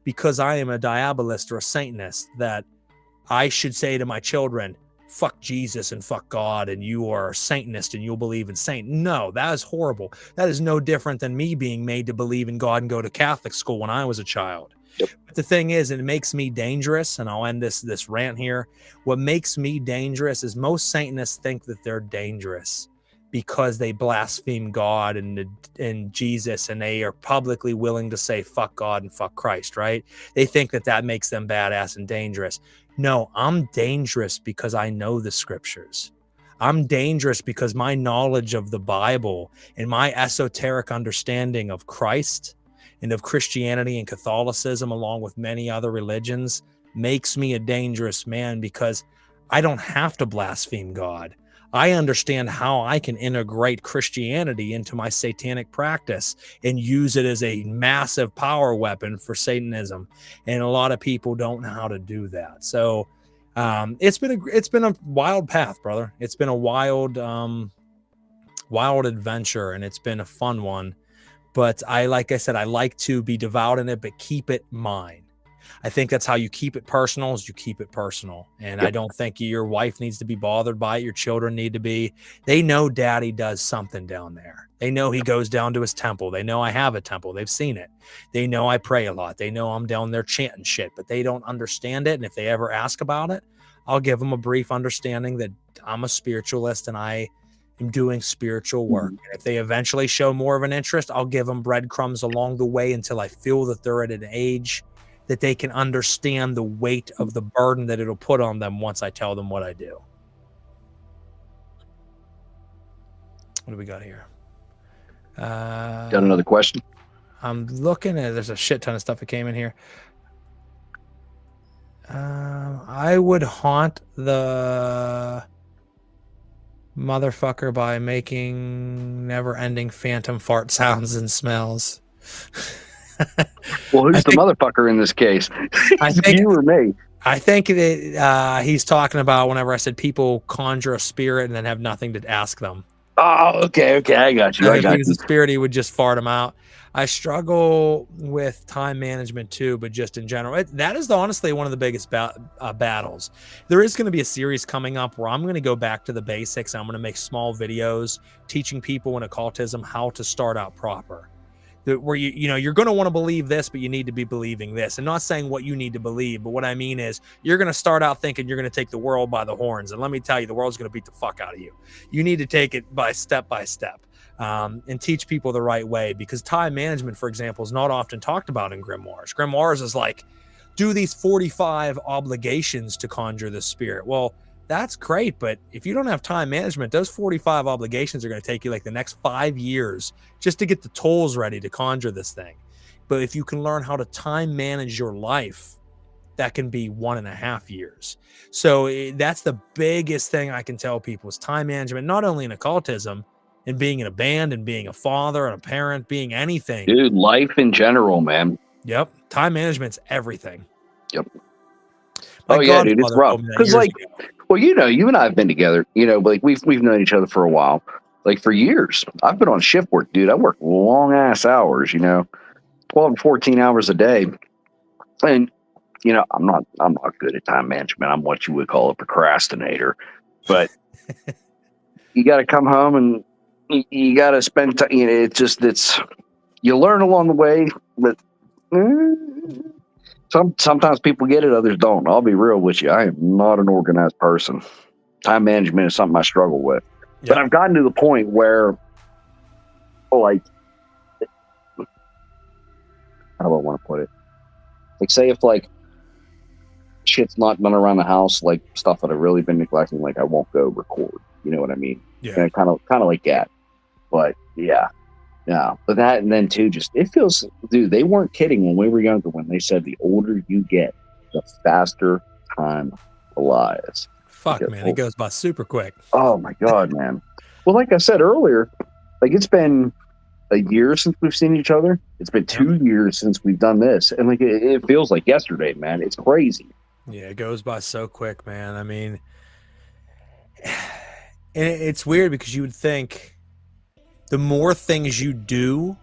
because I am a diabolist or a Satanist that I should say to my children, fuck Jesus and fuck God, and you are a Satanist and you'll believe in Satan. No, that is horrible. That is no different than me being made to believe in God and go to Catholic school when I was a child. Yep. But the thing is, it makes me dangerous, and I'll end this rant here. What makes me dangerous is most Satanists think that they're dangerous because they blaspheme God and Jesus, and they are publicly willing to say fuck God and fuck Christ, right? They think that that makes them badass and dangerous. No, I'm dangerous because I know the scriptures. I'm dangerous because my knowledge of the Bible and my esoteric understanding of Christ and of Christianity and Catholicism, along with many other religions, makes me a dangerous man because I don't have to blaspheme God. I understand how I can integrate Christianity into my satanic practice and use it as a massive power weapon for Satanism. And a lot of people don't know how to do that. So it's been a wild path, brother. It's been a wild adventure, and it's been a fun one. But like I said, I like to be devout in it, but keep it mine. I think that's how you keep it personal, is you keep it personal. And I don't think your wife needs to be bothered by it. Your children need to be. They know daddy does something down there. They know he goes down to his temple. They know I have a temple. They've seen it. They know I pray a lot. They know I'm down there chanting shit, but they don't understand it. And if they ever ask about it, I'll give them a brief understanding that I'm a spiritualist and I am doing spiritual work. And if they eventually show more of an interest, I'll give them breadcrumbs along the way until I feel that they're at an age that they can understand the weight of the burden that it'll put on them once I tell them what I do. What do we got here? Got another question? I'm looking at, there's a shit ton of stuff that came in here. I would haunt the motherfucker by making never-ending phantom fart sounds and smells. Well, who's the motherfucker in this case? I think you or me. I think that he's talking about whenever I said people conjure a spirit and then have nothing to ask them. Oh, okay, I got you. I got you. The spirit, he would just fart them out. I struggle with time management too, but just in general, that is honestly one of the biggest battles. There is going to be a series coming up where I'm going to go back to the basics. I'm going to make small videos teaching people in occultism how to start out proper. Where you're going to want to believe this, but you need to be believing this. And not saying what you need to believe, but what I mean is you're going to start out thinking you're going to take the world by the horns. And let me tell you, the world's going to beat the fuck out of you. You need to take it by step, and teach people the right way, because time management, for example, is not often talked about in grimoires. Grimoires is like, do these 45 obligations to conjure the spirit. Well, that's great, but if you don't have time management, those 45 obligations are going to take you like the next 5 years just to get the tools ready to conjure this thing. But if you can learn how to time manage your life, that can be 1.5 years. So that's the biggest thing I can tell people is time management, not only in occultism and being in a band and being a father and a parent, being anything. Dude, life in general, man. Yep. Time management's everything. Yep. Yeah, dude, it's rough. Because well, you and I have been together, like we've known each other for a while, like for years. I've been on shift work, dude. I work long ass hours, 12 to 14 hours a day. And, I'm not good at time management. I'm what you would call a procrastinator, but you got to come home and you got to spend time, you learn along the way, but sometimes people get it, others don't. I'll be real with you. I am not an organized person. Time management is something I struggle with. Yep. But I've gotten to the point where, like, how do I want to put it? Like, say if, like, shit's not done around the house, like, stuff that I've really been neglecting, like, I won't go record. You know what I mean? Yeah. And kind of like that. But, yeah. Yeah, but that, and then too, just it feels, dude, they weren't kidding when we were younger when they said the older you get, the faster time flies. Fuck, man, it goes by super quick. Oh my God, man. Well, like I said earlier, like it's been a year since we've seen each other. It's been 2 years since we've done this, and like it feels like yesterday, man. It's crazy. Yeah, it goes by so quick, man. I mean, and it's weird because you would think the more things you do,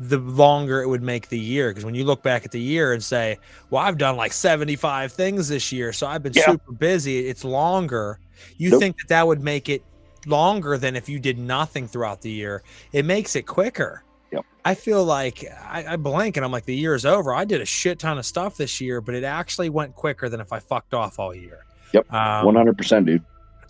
the longer it would make the year. Because when you look back at the year and say, well, I've done like 75 things this year, so I've been super busy, it's longer. You think that would make it longer than if you did nothing throughout the year. It makes it quicker. Yep. I feel like I blink and I'm like, the year is over. I did a shit ton of stuff this year, but it actually went quicker than if I fucked off all year. Yep. 100%, dude.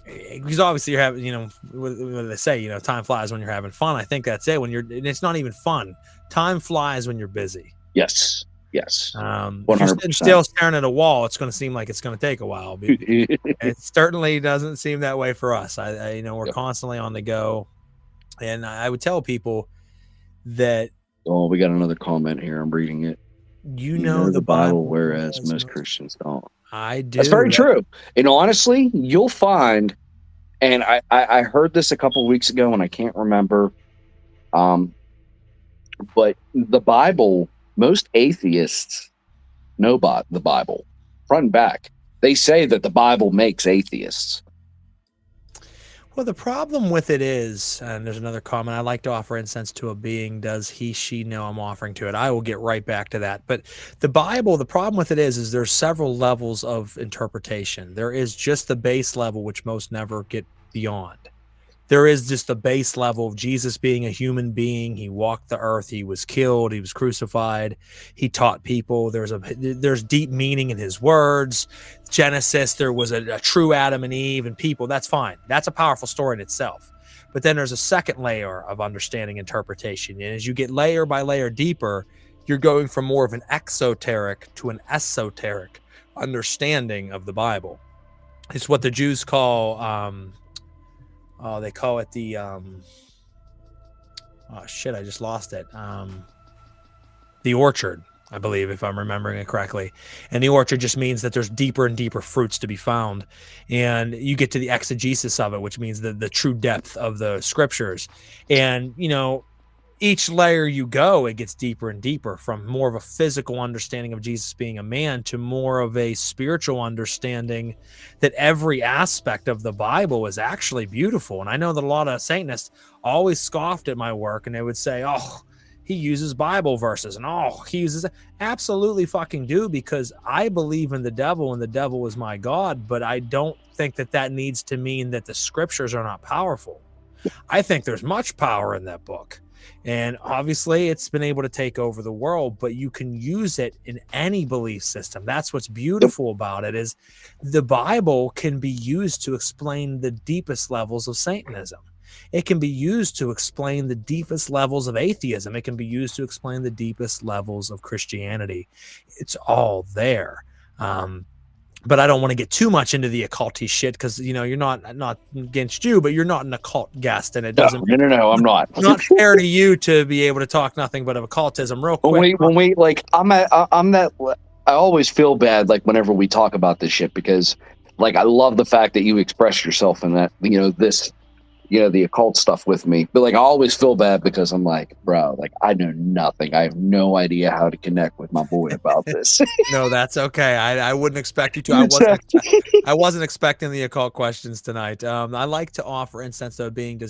Because obviously you're having, what do they say? Time flies when you're having fun. I think that's it. And it's not even fun. Time flies when you're busy. Yes. 100%. If you're sitting still staring at a wall, it's going to seem like it's going to take a while. It certainly doesn't seem that way for us. We're constantly on the go. And I would tell people that. Oh, we got another comment here. I'm reading it. You know the Bible, whereas most Christians don't. I do. That's very true. Honestly, you'll find, and I heard this a couple weeks ago, and I can't remember. But the Bible, most atheists know about the Bible front and back. They say that the Bible makes atheists. Well, the problem with it is, and there's another comment, I like to offer incense to a being. Does he, she know I'm offering to it? I will get right back to that. But the Bible, the problem with it is there's several levels of interpretation. There is just the base level, which most never get beyond. There is just the base level of Jesus being a human being. He walked the earth. He was killed. He was crucified. He taught people. There's deep meaning in his words. Genesis, there was a true Adam and Eve and people. That's fine. That's a powerful story in itself. But then there's a second layer of understanding interpretation. And as you get layer by layer deeper, you're going from more of an exoteric to an esoteric understanding of the Bible. It's what the Jews call... they call it the I just lost it. The orchard, I believe, if I'm remembering it correctly. And the orchard just means that there's deeper and deeper fruits to be found. And you get to the exegesis of it, which means the true depth of the scriptures. And, each layer you go, it gets deeper and deeper, from more of a physical understanding of Jesus being a man to more of a spiritual understanding that every aspect of the Bible is actually beautiful. And I know that a lot of Satanists always scoffed at my work, and they would say, oh, he uses Bible verses, and he uses it. Absolutely fucking do, because I believe in the devil and the devil is my God, but I don't think that needs to mean that the scriptures are not powerful. I think there's much power in that book. And obviously it's been able to take over the world, but you can use it in any belief system. That's what's beautiful about it, is the Bible can be used to explain the deepest levels of Satanism. It can be used to explain the deepest levels of atheism. It can be used to explain the deepest levels of Christianity. It's all there. But I don't want to get too much into the occulty shit, because you're not against you, but you're not an occult guest, and it doesn't. No, I'm not. Not fair to you to be able to talk nothing but of occultism. Real quick, I always feel bad whenever we talk about this shit, because I love the fact that you express yourself in that the occult stuff with me, but I always feel bad because I'm like, bro, I know nothing. I have no idea how to connect with my boy about this. No, that's okay. I wouldn't expect you to. I wasn't expecting the occult questions tonight. I like to offer incense to a being.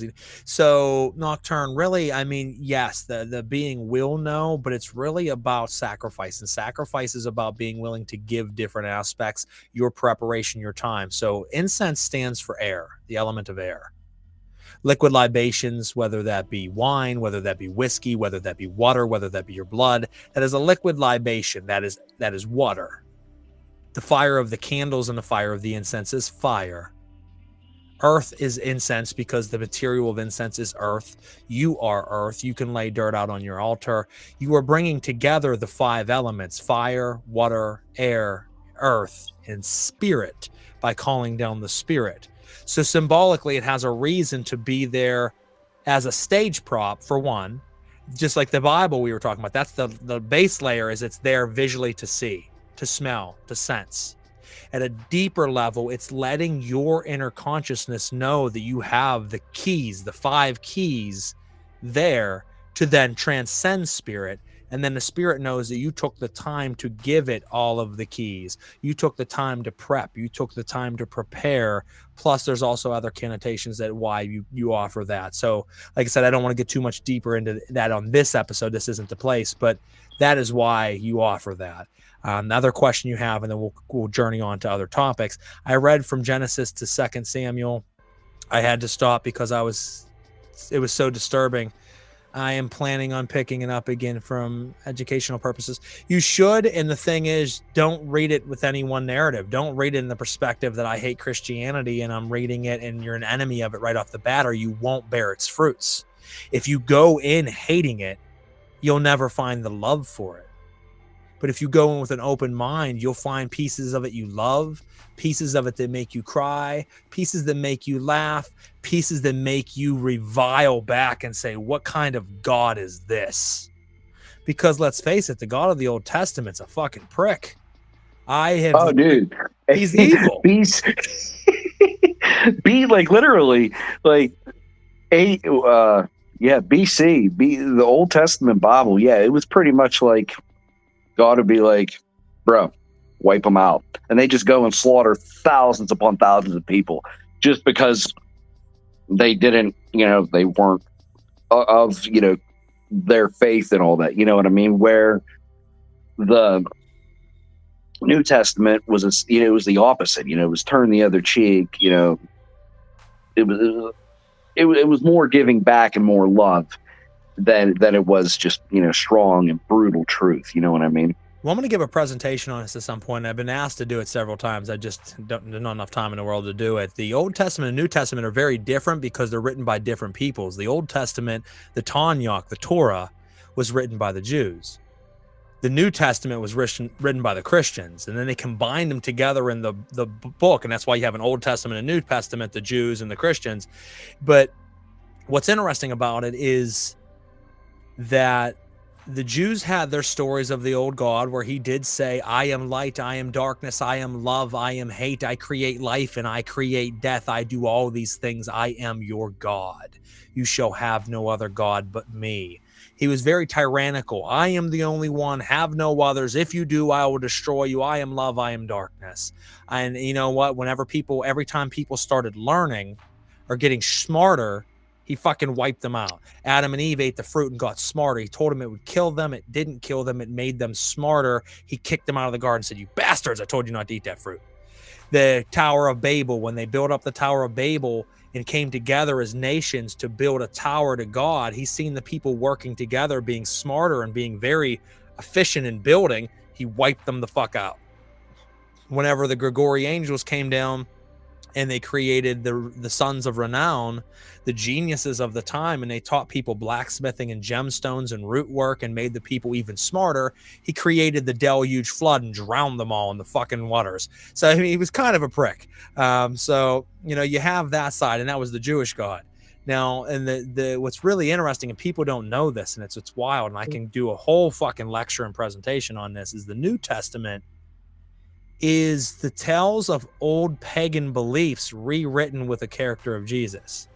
So Nocturne, really, I mean, yes, the being will know, but it's really about sacrifice, and sacrifice is about being willing to give different aspects, your preparation, your time. So incense stands for air, the element of air. Liquid libations, whether that be wine, whether that be whiskey, whether that be water, whether that be your blood, that is a liquid libation. That is water. The fire of the candles and the fire of the incense is fire. Earth is incense because the material of incense is earth. You are earth. You can lay dirt out on your altar. You are bringing together the 5 elements: fire, water, air, earth, and spirit, by calling down the spirit. So symbolically, it has a reason to be there as a stage prop, for one. Just like the Bible we were talking about, that's the base layer, is it's there visually to see, to smell, to sense. At a deeper level, it's letting your inner consciousness know that you have the keys, the 5 keys there to then transcend spirit. And then the Spirit knows that you took the time to give it all of the keys. You took the time to prep. You took the time to prepare. Plus, there's also other connotations that why you offer that. So, like I said, I don't want to get too much deeper into that on this episode. This isn't the place, but that is why you offer that. Another question you have, and then we'll journey on to other topics. I read from Genesis to 2 Samuel. I had to stop because it was so disturbing. I am planning on picking it up again from educational purposes. You should, and the thing is, don't read it with any one narrative. Don't read it in the perspective that I hate Christianity and I'm reading it and you're an enemy of it right off the bat, or you won't bear its fruits. If you go in hating it, you'll never find the love for it. But if you go in with an open mind, you'll find pieces of it you love, pieces of it that make you cry, pieces that make you laugh, pieces that make you revile back and say, what kind of God is this? Because let's face it, the God of the Old Testament's a fucking prick. Dude. He's evil. Be like literally like BC, the Old Testament Bible. Yeah, it was pretty much like God would be like, bro, wipe them out. And they just go and slaughter thousands upon thousands of people just because they didn't, they weren't of, their faith and all that. You know what I mean? Where the New Testament was, it was the opposite. It was turn the other cheek. It was more giving back and more love than it was just, strong and brutal truth. You know what I mean? Well, I'm going to give a presentation on this at some point. I've been asked to do it several times. I just don't know enough time in the world to do it. The Old Testament and New Testament are very different because they're written by different peoples. The Old Testament, the Tanakh, the Torah, was written by the Jews. The New Testament was written by the Christians, and then they combined them together in the book, and that's why you have an Old Testament and New Testament, the Jews and the Christians. But what's interesting about it is that the Jews had their stories of the old God where he did say, I am light, I am darkness, I am love, I am hate, I create life and I create death, I do all these things, I am your God. You shall have no other God but me. He was very tyrannical. I am the only one, have no others. If you do, I will destroy you. I am love, I am darkness. And you know what? Every time people started learning or getting smarter, he fucking wiped them out. Adam and Eve ate the fruit and got smarter. He told them it would kill them. It didn't kill them. It made them smarter. He kicked them out of the garden and said, you bastards, I told you not to eat that fruit. The Tower of Babel, when they built up the Tower of Babel and came together as nations to build a tower to God, he's seen the people working together, being smarter and being very efficient in building. He wiped them the fuck out. Whenever the Gregorian angels came down and they created the sons of renown, the geniuses of the time, and they taught people blacksmithing and gemstones and root work and made the people even smarter, he created the deluge flood and drowned them all in the fucking waters. So I mean, he was kind of a prick. So you have that side, and that was the Jewish God. Now, and the what's really interesting, and people don't know this, and it's wild, and I can do a whole fucking lecture and presentation on this, is the New Testament is the tales of old pagan beliefs rewritten with a character of Jesus.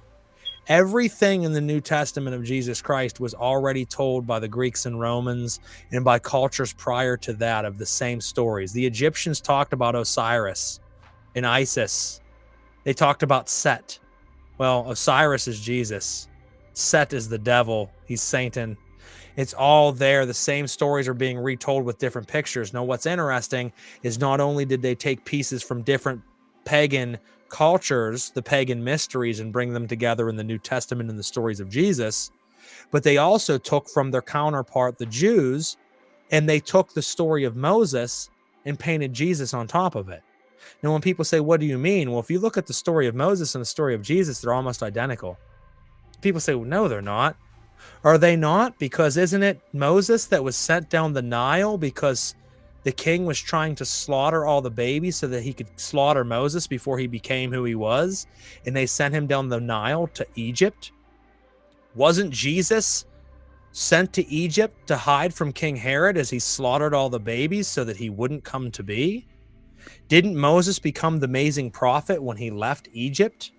Everything in the New Testament of Jesus Christ was already told by the Greeks and Romans and by cultures prior to that of the same stories. The Egyptians talked about Osiris and Isis. They talked about Set. Well, Osiris is Jesus. Set is the devil. He's Satan. It's all there. The same stories are being retold with different pictures. Now, what's interesting is not only did they take pieces from different pagan cultures, the pagan mysteries, and bring them together in the New Testament and the stories of Jesus, but they also took from their counterpart, the Jews, and they took the story of Moses and painted Jesus on top of it. Now, when people say, what do you mean? Well, if you look at the story of Moses and the story of Jesus, they're almost identical. People say, well, no, they're not. Are they not? Because isn't it Moses that was sent down the Nile because the king was trying to slaughter all the babies so that he could slaughter Moses before he became who he was? And they sent him down the Nile to Egypt. Wasn't Jesus sent to Egypt to hide from King Herod as he slaughtered all the babies so that he wouldn't come to be? Didn't Moses become the amazing prophet when he left Egypt?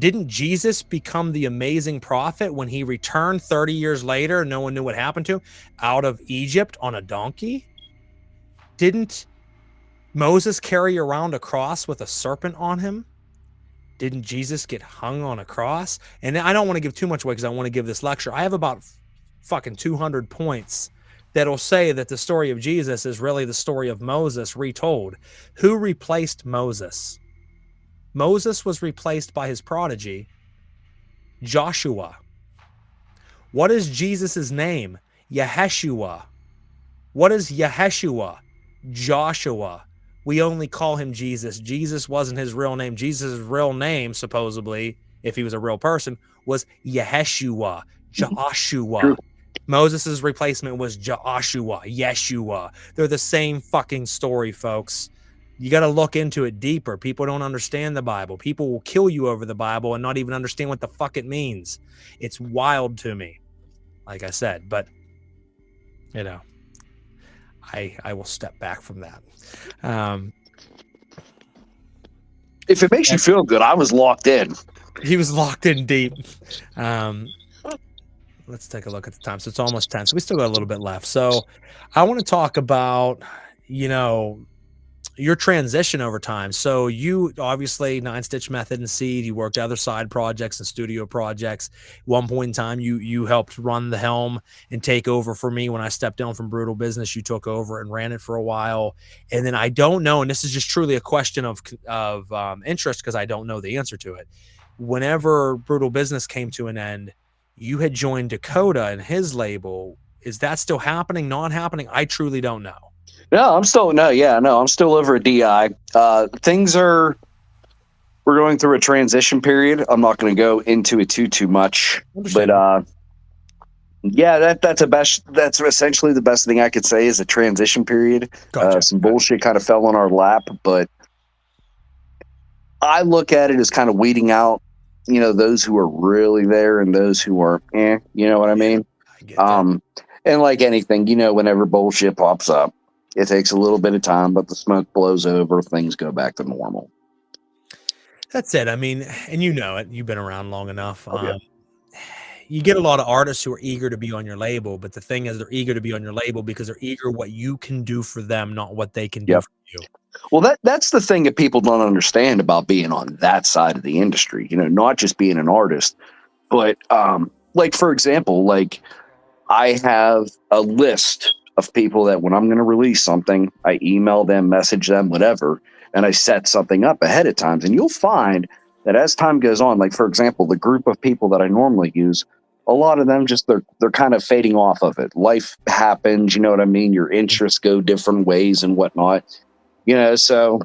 Didn't Jesus become the amazing prophet when he returned 30 years later? No one knew what happened to him, out of Egypt on a donkey. Didn't Moses carry around a cross with a serpent on him? Didn't Jesus get hung on a cross? And I don't want to give too much away because I want to give this lecture. I have about fucking 200 points that'll say that the story of Jesus is really the story of Moses retold. Who replaced Moses? Moses was replaced by his prodigy, Joshua. What is Jesus' name? Yeshua. What is Yeshua? Joshua. We only call him Jesus. Jesus wasn't his real name. Jesus' real name, supposedly, if he was a real person, was Yeshua. Joshua. Moses' replacement was Joshua. Yeshua. They're the same fucking story, folks. You got to look into it deeper. People don't understand the Bible. People will kill you over the Bible and not even understand what the fuck it means. It's wild to me, like I said. But, you know, I will step back from that. If it makes you feel good, I was locked in. He was locked in deep. Let's take a look at the time. So it's almost 10. So we still got a little bit left. So I want to talk about, you know, your transition over time. So you obviously Stitch Method and Seethe, you worked other side projects and studio projects. At one point in time, you helped run the helm and take over for me when I stepped down from Brutal Business. You took over and ran it for a while. And then I don't know, and this is just truly a question of interest because I don't know the answer to it. Whenever Brutal Business came to an end, you had joined Dakota and his label. Is that still happening, not happening? I truly don't know. No, I'm still over at DI. We're going through a transition period. I'm not going to go into it too much, but yeah, that's essentially the best thing I could say is a transition period. Gotcha. Some bullshit kind of fell on our lap, but I look at it as kind of weeding out, you know, those who are really there and those who are, you know what I mean? I get that. And like anything, you know, whenever bullshit pops up, it takes a little bit of time, but the smoke blows over, things go back to normal. That's it. I mean, and you know it. You've been around long enough. Okay. You get a lot of artists who are eager to be on your label, but the thing is they're eager to be on your label because they're eager what you can do for them, not what they can do for you. Well, that's the thing that people don't understand about being on that side of the industry, you know, not just being an artist, but like, for example, like I have a list of people that when I'm going to release something, I email them, message them, whatever, and I set something up ahead of time. And you'll find that as time goes on, like, for example, the group of people that I normally use, a lot of them just they're kind of fading off of it. Life happens, you know what I mean? Your interests go different ways and whatnot. You know, so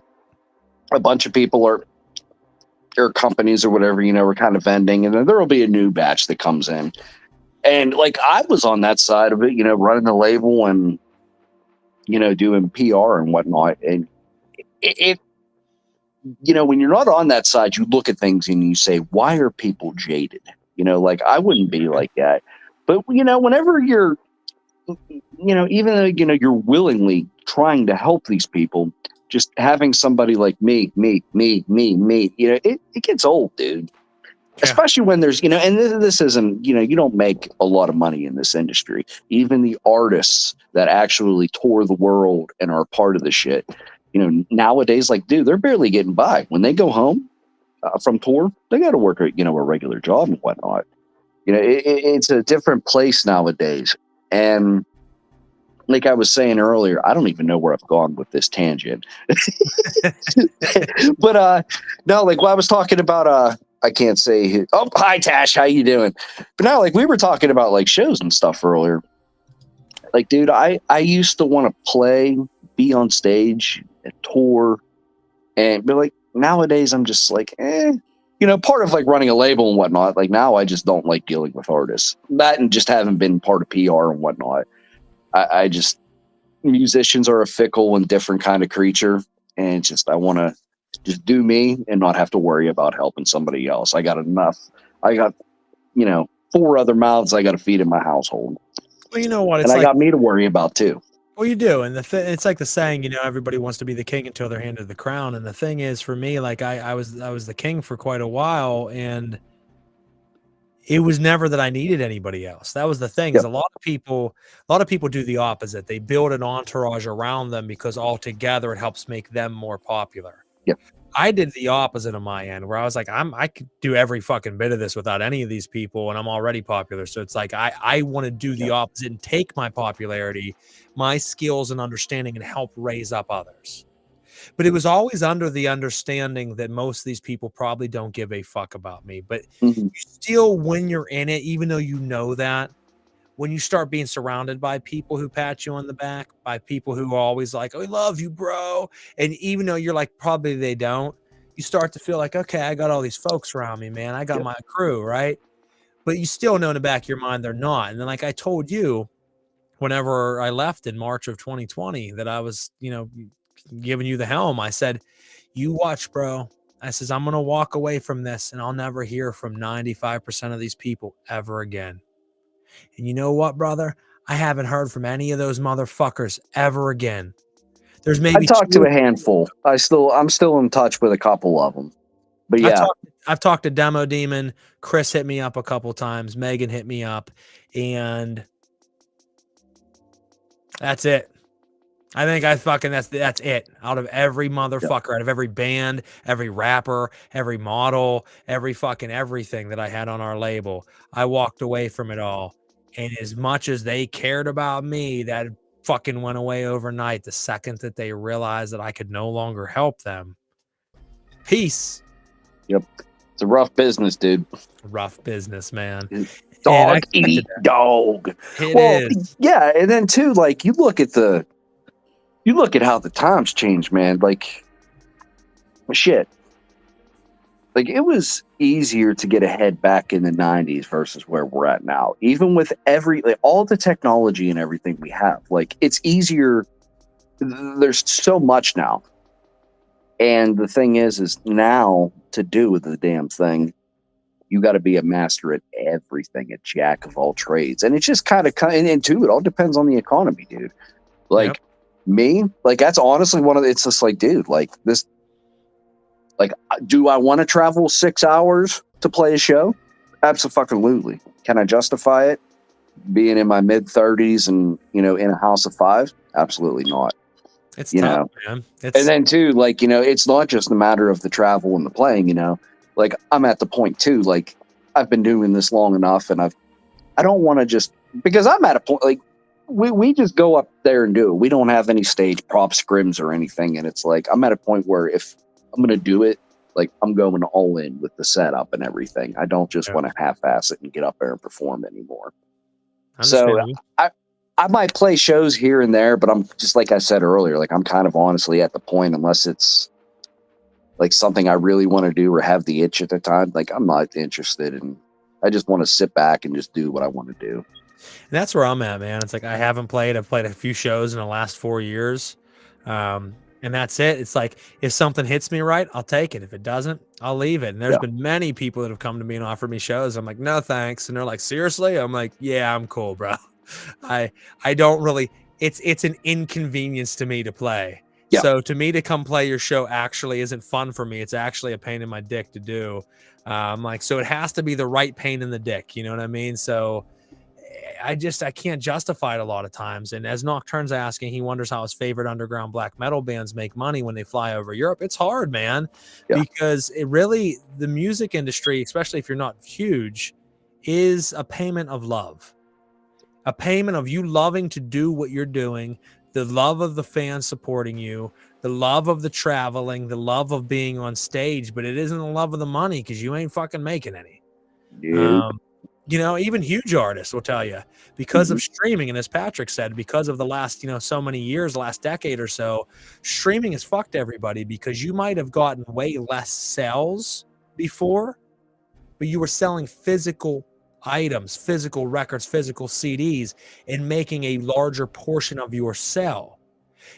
a bunch of people or companies or whatever, you know, are kind of ending, and then there will be a new batch that comes in. And like I was on that side of it, you know, running the label and, you know, doing PR and whatnot. And it you know, when you're not on that side, you look at things and you say, why are people jaded? You know, like I wouldn't be like that. But, you know, whenever you're, you know, even though, you know, you're willingly trying to help these people, just having somebody like me, you know, it gets old, dude. Yeah. Especially when there's, you know, and this isn't, you know, you don't make a lot of money in this industry. Even the artists that actually tour the world and are part of the shit, you know, nowadays, like, dude, they're barely getting by. When they go home from tour, they got to work, you know, a regular job and whatnot. You know, it's a different place nowadays. And like I was saying earlier, I don't even know where I've gone with this tangent. But no, like what I was talking about, I can't say. Oh, hi Tash, how you doing? But now, like we were talking about like shows and stuff earlier. Like, dude, I used to want to play, be on stage, tour, but like nowadays I'm just like, you know, part of like running a label and whatnot. Like now I just don't like dealing with artists. That and just haven't been part of PR and whatnot. I just musicians are a fickle and different kind of creature, and it's just I want to just do me and not have to worry about helping somebody else. I got enough. I got, you know, 4 other mouths I got to feed in my household. Well, you know what? It's and I like, got me to worry about too. Well, you do, and it's like the saying, everybody wants to be the king until they're handed the crown. And the thing is, for me, like I was the king for quite a while, and it was never that I needed anybody else. That was the thing. Is Yep. a lot of people do the opposite. They build an entourage around them because altogether it helps make them more popular. Yep. I did the opposite on my end, where I was like, I could do every fucking bit of this without any of these people, and I'm already popular. So it's like I want to do the opposite and take my popularity, my skills and understanding, and help raise up others. But it was always under the understanding that most of these people probably don't give a fuck about me. But Mhm. still, when you're in it, even though you know that, when you start being surrounded by people who pat you on the back, by people who are always like, "I love you, bro," and even though you're like, probably they don't, you start to feel like, okay, I got all these folks around me, man. I got Yep. my crew, right? But you still know in the back of your mind they're not. And then, like I told you, whenever I left in March of 2020, that I was, giving you the helm, I said, "You watch, bro." I says, "I'm gonna walk away from this, and I'll never hear from 95% of these people ever again." And you know what, brother? I haven't heard from any of those motherfuckers ever again. There's I maybe talked two to or a handful. I'm still in touch with a couple of them. But I've yeah, talked I've talked to Demo Demon. Chris hit me up a couple times. Megan hit me up, and that's it. I think that's it. Out of every yeah, motherfucker, out of every band, every rapper, every model, every fucking everything that I had on our label, I walked away from it all. And as much as they cared about me, that fucking went away overnight. The second that they realized that I could no longer help them. Peace. yep. It's a rough business, dude. Rough business, man. And I Dog expected eat dog. that. It Well, is. yeah, and then too, like you look at how the times change, man. Like shit. Like it was easier to get ahead back in the 90s versus where we're at now. Even with all the technology and everything we have. Like it's easier. There's so much now. And the thing is now to do the damn thing, you got to be a master at everything, a jack of all trades. And it's just kind of, and too, it all depends on the economy, dude. Yep. Like me, like that's honestly it's just like, dude, like this, like, do I want to travel 6 hours to play a show? Absolutely. Can I justify it? Being in my mid 30s and, in a house of five? Absolutely not. It's You tough, know, man. and then too, like, it's not just a matter of the travel and the playing, like I'm at the point too, like I've been doing this long enough and I don't want to just, because I'm at a point, like we just go up there and do it. We don't have any stage prop scrims or anything. And it's like, I'm at a point where if I'm going to do it, like I'm going all in with the setup and everything. I don't just want to half-ass it and get up there and perform anymore. So Understandable. I might play shows here and there, but I'm just, like I said earlier, like I'm kind of honestly at the point, unless it's like something I really want to do or have the itch at the time, like I'm not interested in. I just want to sit back and just do what I want to do. And that's where I'm at, man. It's like I've played a few shows in the last 4 years. And that's it. It's like if something hits me right, I'll take it. If it doesn't, I'll leave it. And there's Yeah. been many people that have come to me and offered me shows. I'm like, no thanks. And they're like, seriously? I'm like, yeah, I'm cool, bro. I don't really, it's an inconvenience to me to play. Yeah. So to me to come play your show actually isn't fun for me. It's actually a pain in my dick to do. Like, so it has to be the right pain in the dick. You know what I mean? So I can't justify it a lot of times. And as Nocturne's asking, he wonders how his favorite underground black metal bands make money when they fly over Europe. It's hard, man, because the music industry, especially if you're not huge, is a payment of love, a payment of you loving to do what you're doing, the love of the fans supporting you, the love of the traveling, the love of being on stage, but it isn't the love of the money because you ain't fucking making any. Yeah. Even huge artists will tell you because of streaming. And as Patrick said, because of the last, so many years, last decade or so, streaming has fucked everybody because you might have gotten way less sales before, but you were selling physical items, physical records, physical CDs, and making a larger portion of your sell.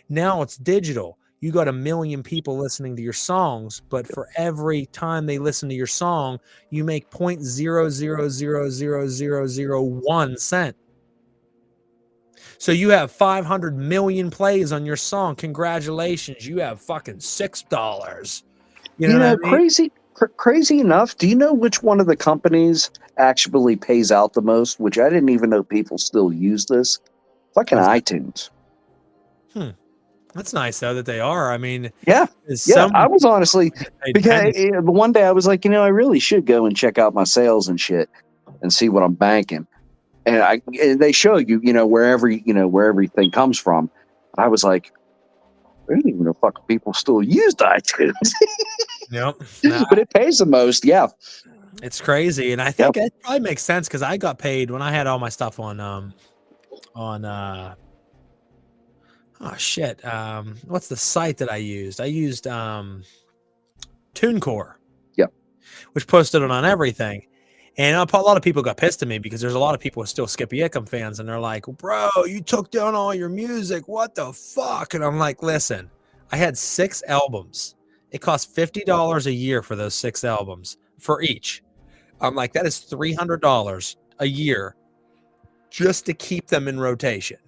Now it's digital. You got 1 million people listening to your songs, but for every time they listen to your song, you make 0.00000001 cent. So you have 500 million plays on your song. Congratulations. You have fucking $6. You know You what I know, mean? crazy enough. Do you know which one of the companies actually pays out the most? Which I didn't even know people still use this. Fucking What is that? iTunes. Hmm. That's nice though that they are. I mean, Yeah, there's yeah. so I many was people honestly get paid because pennies. one day I was like, I really should go and check out my sales and shit and see what I'm banking. And they show you, where everything comes from. I was like, I didn't even know fucking people still used iTunes, Yep. Nah, but it pays the most. Yeah, it's crazy. And I yep. think it probably makes sense because I got paid when I had all my stuff on oh shit. What's the site that I used? I used TuneCore, Yep. which posted it on everything. And a lot of people got pissed at me because there's a lot of people who are still Skippy Ickham fans, and they're like, "Bro, you took down all your music. What the fuck?" And I'm like, "Listen, I had 6 albums. It cost $50 a year for those 6 albums for each. I'm like, that is $300 a year just to keep them in rotation.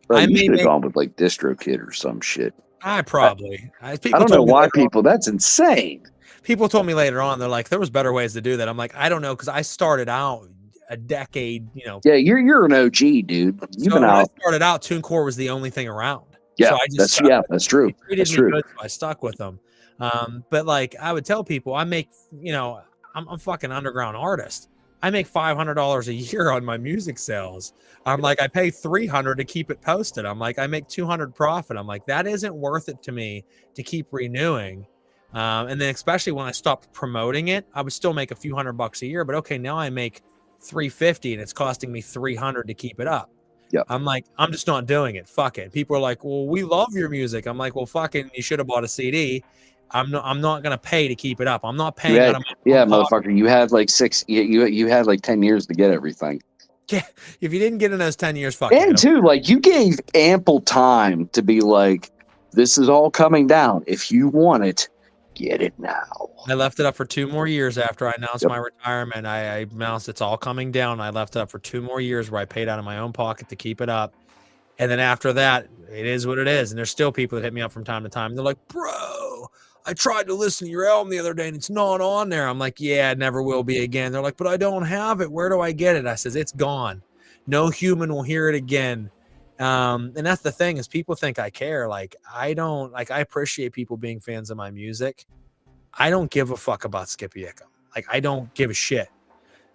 Bro, I you may should have make, gone with like DistroKid or some shit. I, I people don't know told me why later on. people. That's insane. People told me later on, they're like, there was better ways to do that. I'm like, I don't know, because I started out a decade, Yeah, you're an OG, dude. You've been so when I out. started out, TuneCore was the only thing around. So Yeah, I just stuck with that's them. true. They treated That's me true. good, so I stuck with them. But like I would tell people, I make, I'm fucking underground artist. I make $500 a year on my music sales. I'm like, I pay 300 to keep it posted. I'm like, I make 200 profit. I'm like, that isn't worth it to me to keep renewing. And then especially when I stopped promoting it, I would still make a few $100 a year. But okay, now I make 350 and it's costing me 300 to keep it up. Yep. I'm like, I'm just not doing it. Fuck it. People are like, well, we love your music. I'm like, well, fucking, you should have bought a CD. I'm not gonna pay to keep it up. I'm not You paying out had, of my own yeah, pocket. motherfucker. You had like you had like 10 years to get everything. Yeah, if you didn't get in those 10 years, fuck you. And two, like you gave ample time to be like, this is all coming down. If you want it, get it now. I left it up for 2 more years after I announced Yep. my retirement. I announced it's all coming down. I left it up for 2 more years where I paid out of my own pocket to keep it up. And then after that, it is what it is. And there's still people that hit me up from time to time. They're like, bro, I tried to listen to your album the other day and it's not on there. I'm like, yeah, it never will be again. They're like, but I don't have it. Where do I get it? I says, it's gone. No human will hear it again. And that's the thing is people think I care. Like, I don't, like, I appreciate people being fans of my music. I don't give a fuck about Skippy Ickham. Like, I don't give a shit.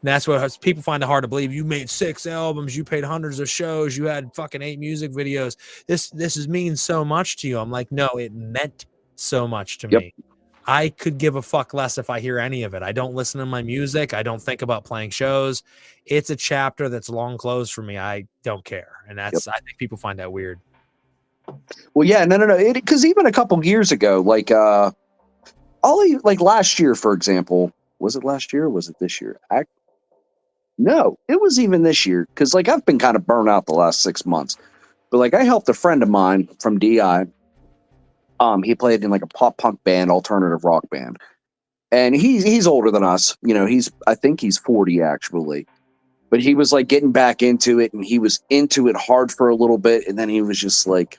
And that's what people find it hard to believe. You made 6 albums, you paid hundreds of shows, you had fucking 8 music videos. This means so much to you. I'm like, no, it meant so much to Yep. me. I could give a fuck less if I hear any of it. I don't listen to my music. I don't think about playing shows. It's a chapter that's long closed for me. I don't care. And Yep. I think people find that weird. Well, yeah, no. Because even a couple years ago, like like last year, for example, was it last year or was it this year? No, it was even this year. Because like I've been kind of burnt out the last 6 months. But like I helped a friend of mine from DI. He played in like a pop punk band, alternative rock band. And he's older than us. I think he's 40 actually. But he was like getting back into it and he was into it hard for a little bit. And then he was just like,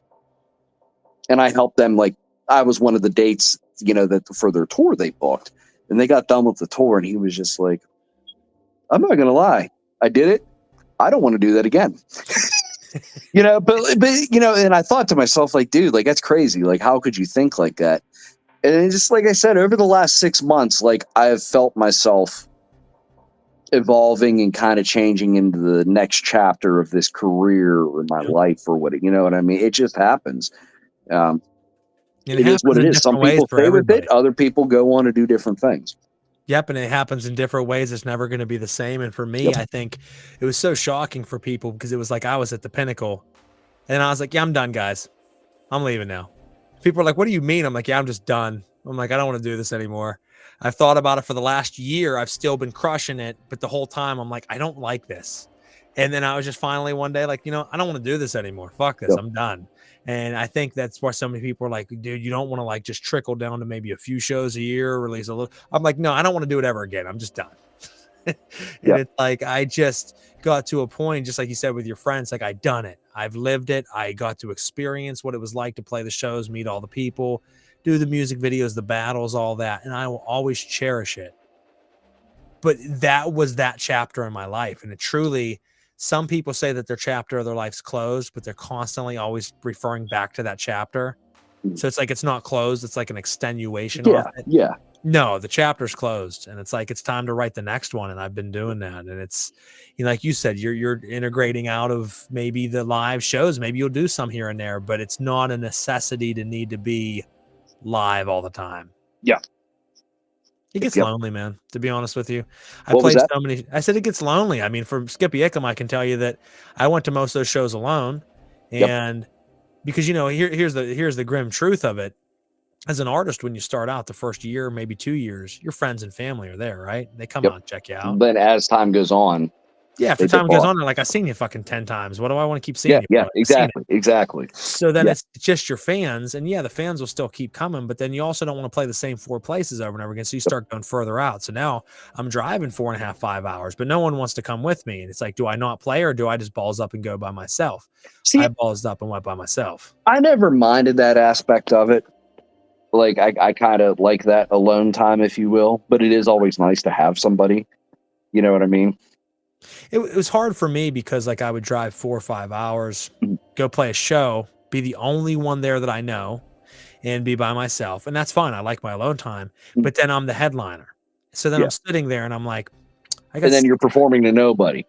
and I helped them. Like I was one of the dates, that for their tour they booked. And they got done with the tour and he was just like, I'm not going to lie. I did it. I don't want to do that again. And I thought to myself, like, dude, like, that's crazy. Like, how could you think like that? And it's just like I said, over the last 6 months, like, I have felt myself evolving and kind of changing into the next chapter of this career or my life or you know what I mean? It just happens. And It is what happens it in is. Some different ways people for stay with everybody. it. Other people go on to do different things. Yep, and it happens in different ways. It's never going to be the same. And for me, Yep. I think it was so shocking for people because it was like I was at the pinnacle, and I was like, "Yeah, I'm done, guys. I'm leaving now." People are like, "What do you mean?" I'm like, "Yeah, I'm just done." I'm like, "I don't want to do this anymore." I've thought about it for the last year. I've still been crushing it, but the whole time I'm like, "I don't like this." And then I was just finally one day like, I don't want to do this anymore. Fuck this. Yep. I'm done. And I think that's why so many people are like, dude, you don't want to like just trickle down to maybe a few shows a year, release a little. I'm like, no, I don't want to do it ever again. I'm just done. And it's like, I just got to a point, just like you said with your friends, like, I done it. I've lived it. I got to experience what it was like to play the shows, meet all the people, do the music videos, the battles, all that. And I will always cherish it. But that was that chapter in my life. And it truly, some people say that their chapter of their life's closed, but they're constantly always referring back to that chapter. So it's like, it's not closed. It's like an extenuation off it. Yeah. No, the chapter's closed, and it's like, it's time to write the next one. And I've been doing that. And it's, you know, like you said, you're integrating out of maybe the live shows. Maybe you'll do some here and there, but it's not a necessity to need to be live all the time. Yeah. It gets lonely, man, to be honest with you. I What was played that? so many. I said it gets lonely. I mean, from Skippy Ickham, I can tell you that I went to most of those shows alone. And because, you know, here's the grim truth of it. As an artist, when you start out the first year, maybe 2 years, your friends and family are there, right? They come out and check you out. But as time goes on, after time goes on, they're like, I've seen you fucking 10 times. What do I want to keep seeing you? Yeah, exactly. So then it's just your fans, and the fans will still keep coming, but then you also don't want to play the same 4 places over and over again. So you start going further out. So now I'm driving 4.5, 5 hours, but no one wants to come with me. And it's like, do I not play, or do I just balls up and go by myself? I balls up and went by myself. I never minded that aspect of it. Like, I kind of like that alone time, if you will, but it is always nice to have somebody. You know what I mean? It was hard for me because, like, I would drive 4 or 5 hours, go play a show, be the only one there that I know, and be by myself. And that's fine. I like my alone time, but then I'm the headliner. So then I'm sitting there and I'm like, and then you're performing to nobody.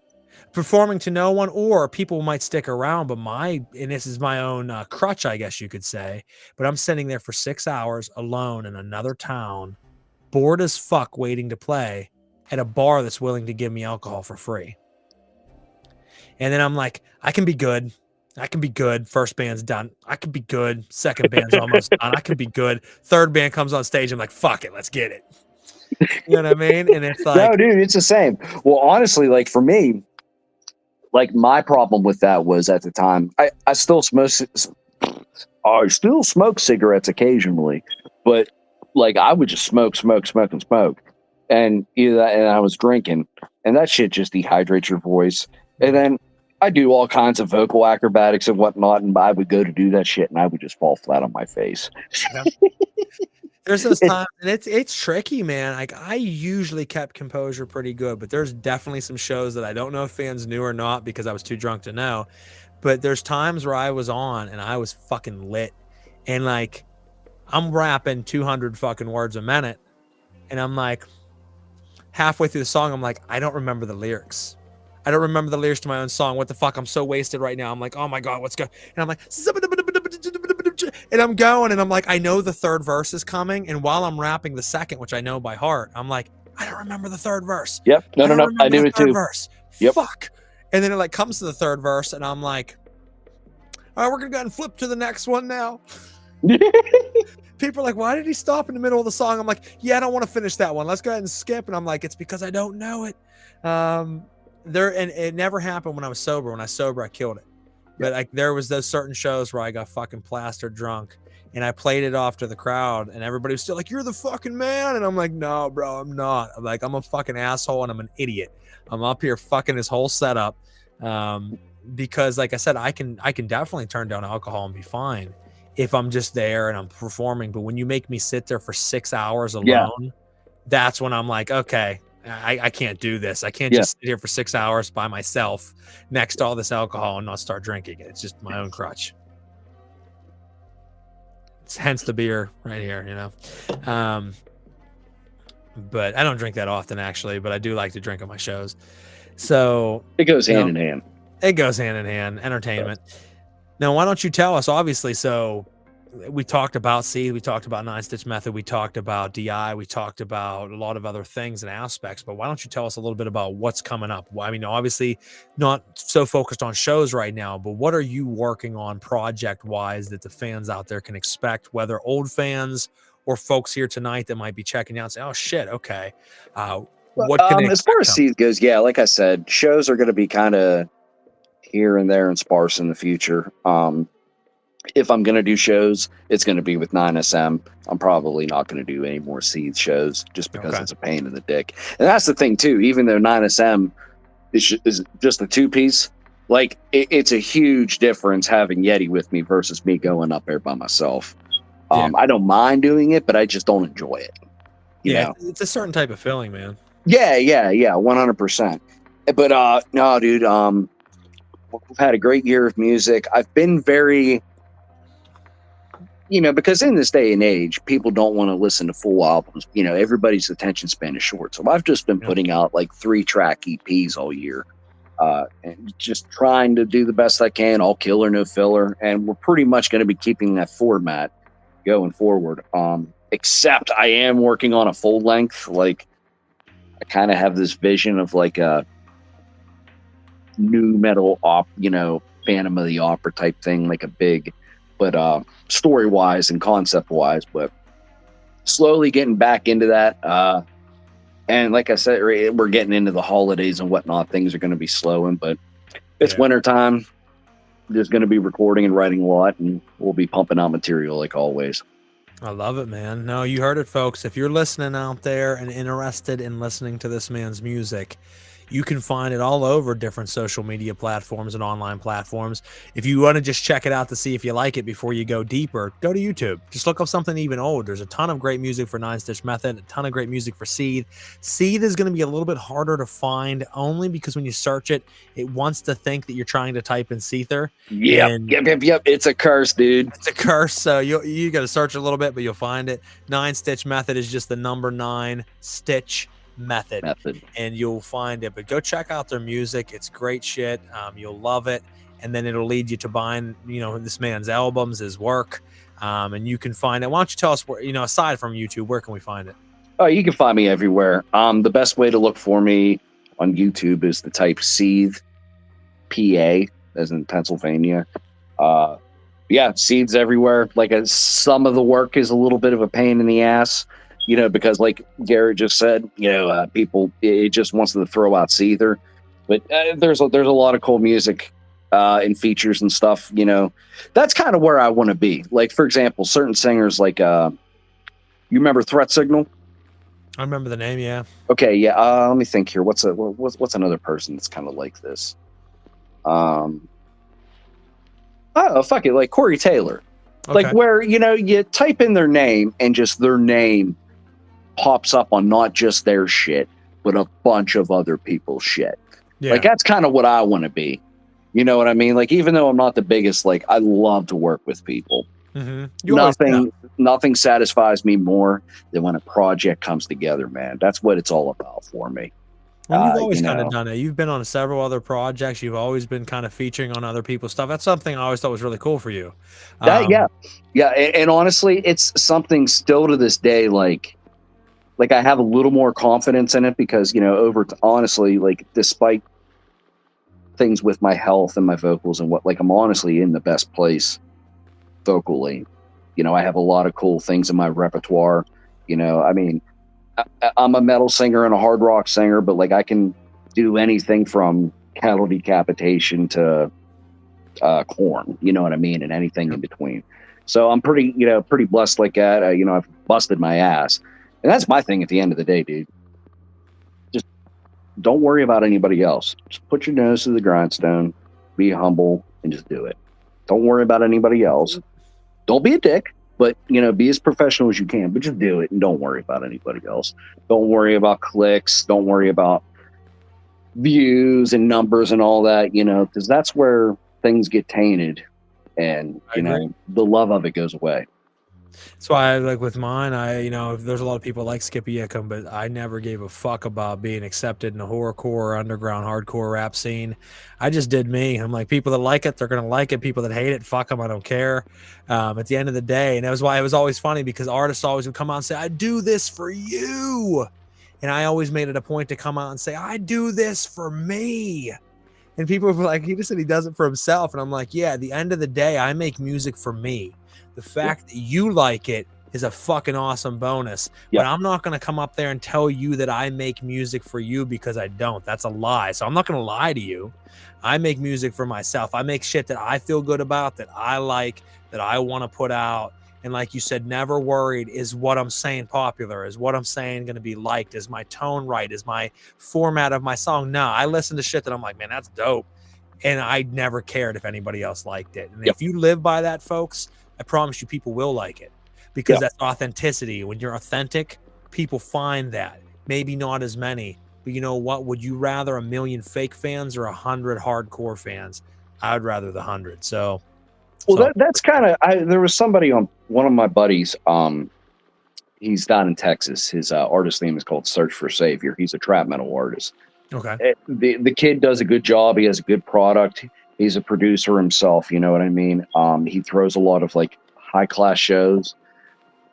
Performing to no one, or people might stick around, but and this is my own crutch, I guess you could say, but I'm sitting there for 6 hours alone in another town, bored as fuck, waiting to play at a bar that's willing to give me alcohol for free. And then I'm like, I can be good. I can be good. First band's done. I can be good. Second band's almost done. I can be good. Third band comes on stage. I'm like, fuck it. Let's get it. You know what I mean? And it's like, no, dude, it's the same. Well, honestly, like for me, like my problem with that was at the time, I still smoke cigarettes occasionally, but like I would just smoke. And I was drinking, and that shit just dehydrates your voice. And then I do all kinds of vocal acrobatics and whatnot, and I would go to do that shit, and I would just fall flat on my face. There's those times, and it's tricky, man. Like, I usually kept composure pretty good, but there's definitely some shows that I don't know if fans knew or not because I was too drunk to know. But there's times where I was on and I was fucking lit, and like I'm rapping 200 fucking words a minute, and I'm like halfway through the song, I'm like, I don't remember the lyrics. I don't remember the lyrics to my own song. What the fuck? I'm so wasted right now. I'm like, oh my God, what's going? And I'm like, and I'm going, and I'm like, I know the third verse is coming. And while I'm rapping the second, which I know by heart, I'm like, I don't remember the third verse. Yep. No. I do it too. Verse. Yep. Fuck. And then it like comes to the third verse, and I'm like, all right, we're going to go and flip to the next one now. People are like, why did he stop in the middle of the song? I'm like, yeah, I don't want to finish that one. Let's go ahead and skip. And I'm like, it's because I don't know it. And it never happened when I was sober. When I was sober, I killed it. But like, there was those certain shows where I got fucking plastered drunk, and I played it off to the crowd, and everybody was still like, you're the fucking man. And I'm like, no, bro, I'm not. I'm like, I'm a fucking asshole, and I'm an idiot. I'm up here fucking this whole setup. Because like I said, I can definitely turn down alcohol and be fine if I'm just there and I'm performing. But when you make me sit there for 6 hours alone, that's when I'm like, okay, I can't do this. I can't just sit here for 6 hours by myself next to all this alcohol and not start drinking. It's just my own crutch. It's hence the beer right here, you know. But I don't drink that often, actually, but I do like to drink at my shows. So it goes hand in hand. It goes hand in hand. Entertainment. Now, why don't you tell us, obviously, so we talked about Seethe, we talked about Stitch Method, we talked about DI, we talked about a lot of other things and aspects, but why don't you tell us a little bit about what's coming up? Well, I mean, obviously not so focused on shows right now, but what are you working on project-wise that the fans out there can expect, whether old fans or folks here tonight that might be checking out and say, oh, shit, okay. What can as far as Seethe goes, like I said, shows are going to be kind of here and there and sparse in the future. if I'm going to do shows, it's going to be with 9SM. I'm probably not going to do any more Seethe shows just because it's a pain in the dick. And that's the thing too. Even though 9SM is just a 2-piece, like it's a huge difference having Yeti with me versus me going up there by myself. I don't mind doing it, but I just don't enjoy it. You know? It's a certain type of feeling, man. Yeah, 100%. But no, dude, we've had a great year of music. I've been very, because in this day and age, people don't want to listen to full albums. Everybody's attention span is short. So I've just been putting out like 3-track EPs all year, and just trying to do the best I can, all killer, no filler. And we're pretty much going to be keeping that format going forward. Except I am working on a full length. Like, I kind of have this vision of like a new metal Phantom of the Opera type thing, like a big, but story wise and concept wise, but slowly getting back into that. And like I said, we're getting into the holidays and whatnot. Things are going to be slowing, but it's winter time. There's going to be recording and writing a lot, and we'll be pumping out material like always. I love it, man. No, you heard it, folks. If you're listening out there and interested in listening to this man's music, you can find it all over different social media platforms and online platforms. If you want to just check it out to see if you like it before you go deeper, go to YouTube. Just look up something even old. There's a ton of great music for 9-Stitch Method, a ton of great music for Seethe. Seethe is going to be a little bit harder to find only because when you search it, it wants to think that you're trying to type in Seether. Yep. It's a curse, dude. It's a curse. So you got to search a little bit, but you'll find it. 9-Stitch Method is just the number 9 Stitch Method, and you'll find it. But go check out their music. It's great shit. You'll love it, and then it'll lead you to buying this man's albums, his work, and you can find it. Why don't you tell us where, aside from YouTube, where can we find it? Oh, you can find me everywhere. The best way to look for me on YouTube is to type Seethe, PA, as in Pennsylvania. Seethe's everywhere. Like, some of the work is a little bit of a pain in the ass, because like Garrett just said, people, it just wants to throw out Seether. But there's a lot of cool music and features and stuff. That's kind of where I want to be. Like, for example, certain singers, like you remember Threat Signal? I remember the name. Yeah. Okay. Yeah. Let me think here. What's another person that's kind of like this? Oh, fuck it. Like Corey Taylor. Okay. Like, where, you type in their name and just their name pops up on not just their shit, but a bunch of other people's shit. Yeah. Like, that's kind of what I want to be. You know what I mean? Like, even though I'm not the biggest, like, I love to work with people. Mm-hmm. Nothing satisfies me more than when a project comes together, man. That's what it's all about for me. Well, you've always kind of done it. You've been on several other projects. You've always been kind of featuring on other people's stuff. That's something I always thought was really cool for you. Yeah. And honestly, it's something still to this day, like I have a little more confidence in it because, honestly, like, despite things with my health and my vocals and I'm honestly in the best place vocally. I have a lot of cool things in my repertoire. I mean, I'm a metal singer and a hard rock singer, but like, I can do anything from cattle decapitation to corn, you know what I mean? And anything in between. So I'm pretty blessed like that. I've busted my ass. And that's my thing at the end of the day, dude. Just don't worry about anybody else. Just put your nose to the grindstone, be humble, and just do it. Don't worry about anybody else. Don't be a dick, but, be as professional as you can, but just do it and don't worry about anybody else. Don't worry about clicks. Don't worry about views and numbers and all that, because that's where things get tainted and, the love of it goes away. That's why, like, with mine, there's a lot of people like Skippy Yickham, but I never gave a fuck about being accepted in the horrorcore, underground, hardcore rap scene. I just did me. I'm like, people that like it, they're going to like it. People that hate it, fuck them. I don't care. At the end of the day, and that was why it was always funny, because artists always would come out and say, I do this for you. And I always made it a point to come out and say, I do this for me. And people were like, he just said he does it for himself. And I'm like, yeah, at the end of the day, I make music for me. The fact that you like it is a fucking awesome bonus. Yep. But I'm not going to come up there and tell you that I make music for you, because I don't. That's a lie. So I'm not going to lie to you. I make music for myself. I make shit that I feel good about, that I like, that I want to put out. And like you said, never worried, is what I'm saying popular? Is what I'm saying going to be liked? Is my tone right? Is my format of my song? No, I listen to shit that I'm like, man, that's dope. And I never cared if anybody else liked it. And if you live by that, folks, I promise you people will like it, because that's authenticity. When you're authentic, people find that. Maybe not as many, but you know what? Would you rather 1 million fake fans or 100 hardcore fans? I'd rather the 100. So, well, that's kind of, there was somebody on, one of my buddies, he's down in Texas. His artist name is called Search for Savior. He's a trap metal artist. Okay. The kid does a good job. He has a good product. He's a producer himself. You know what I mean? He throws a lot of like high class shows,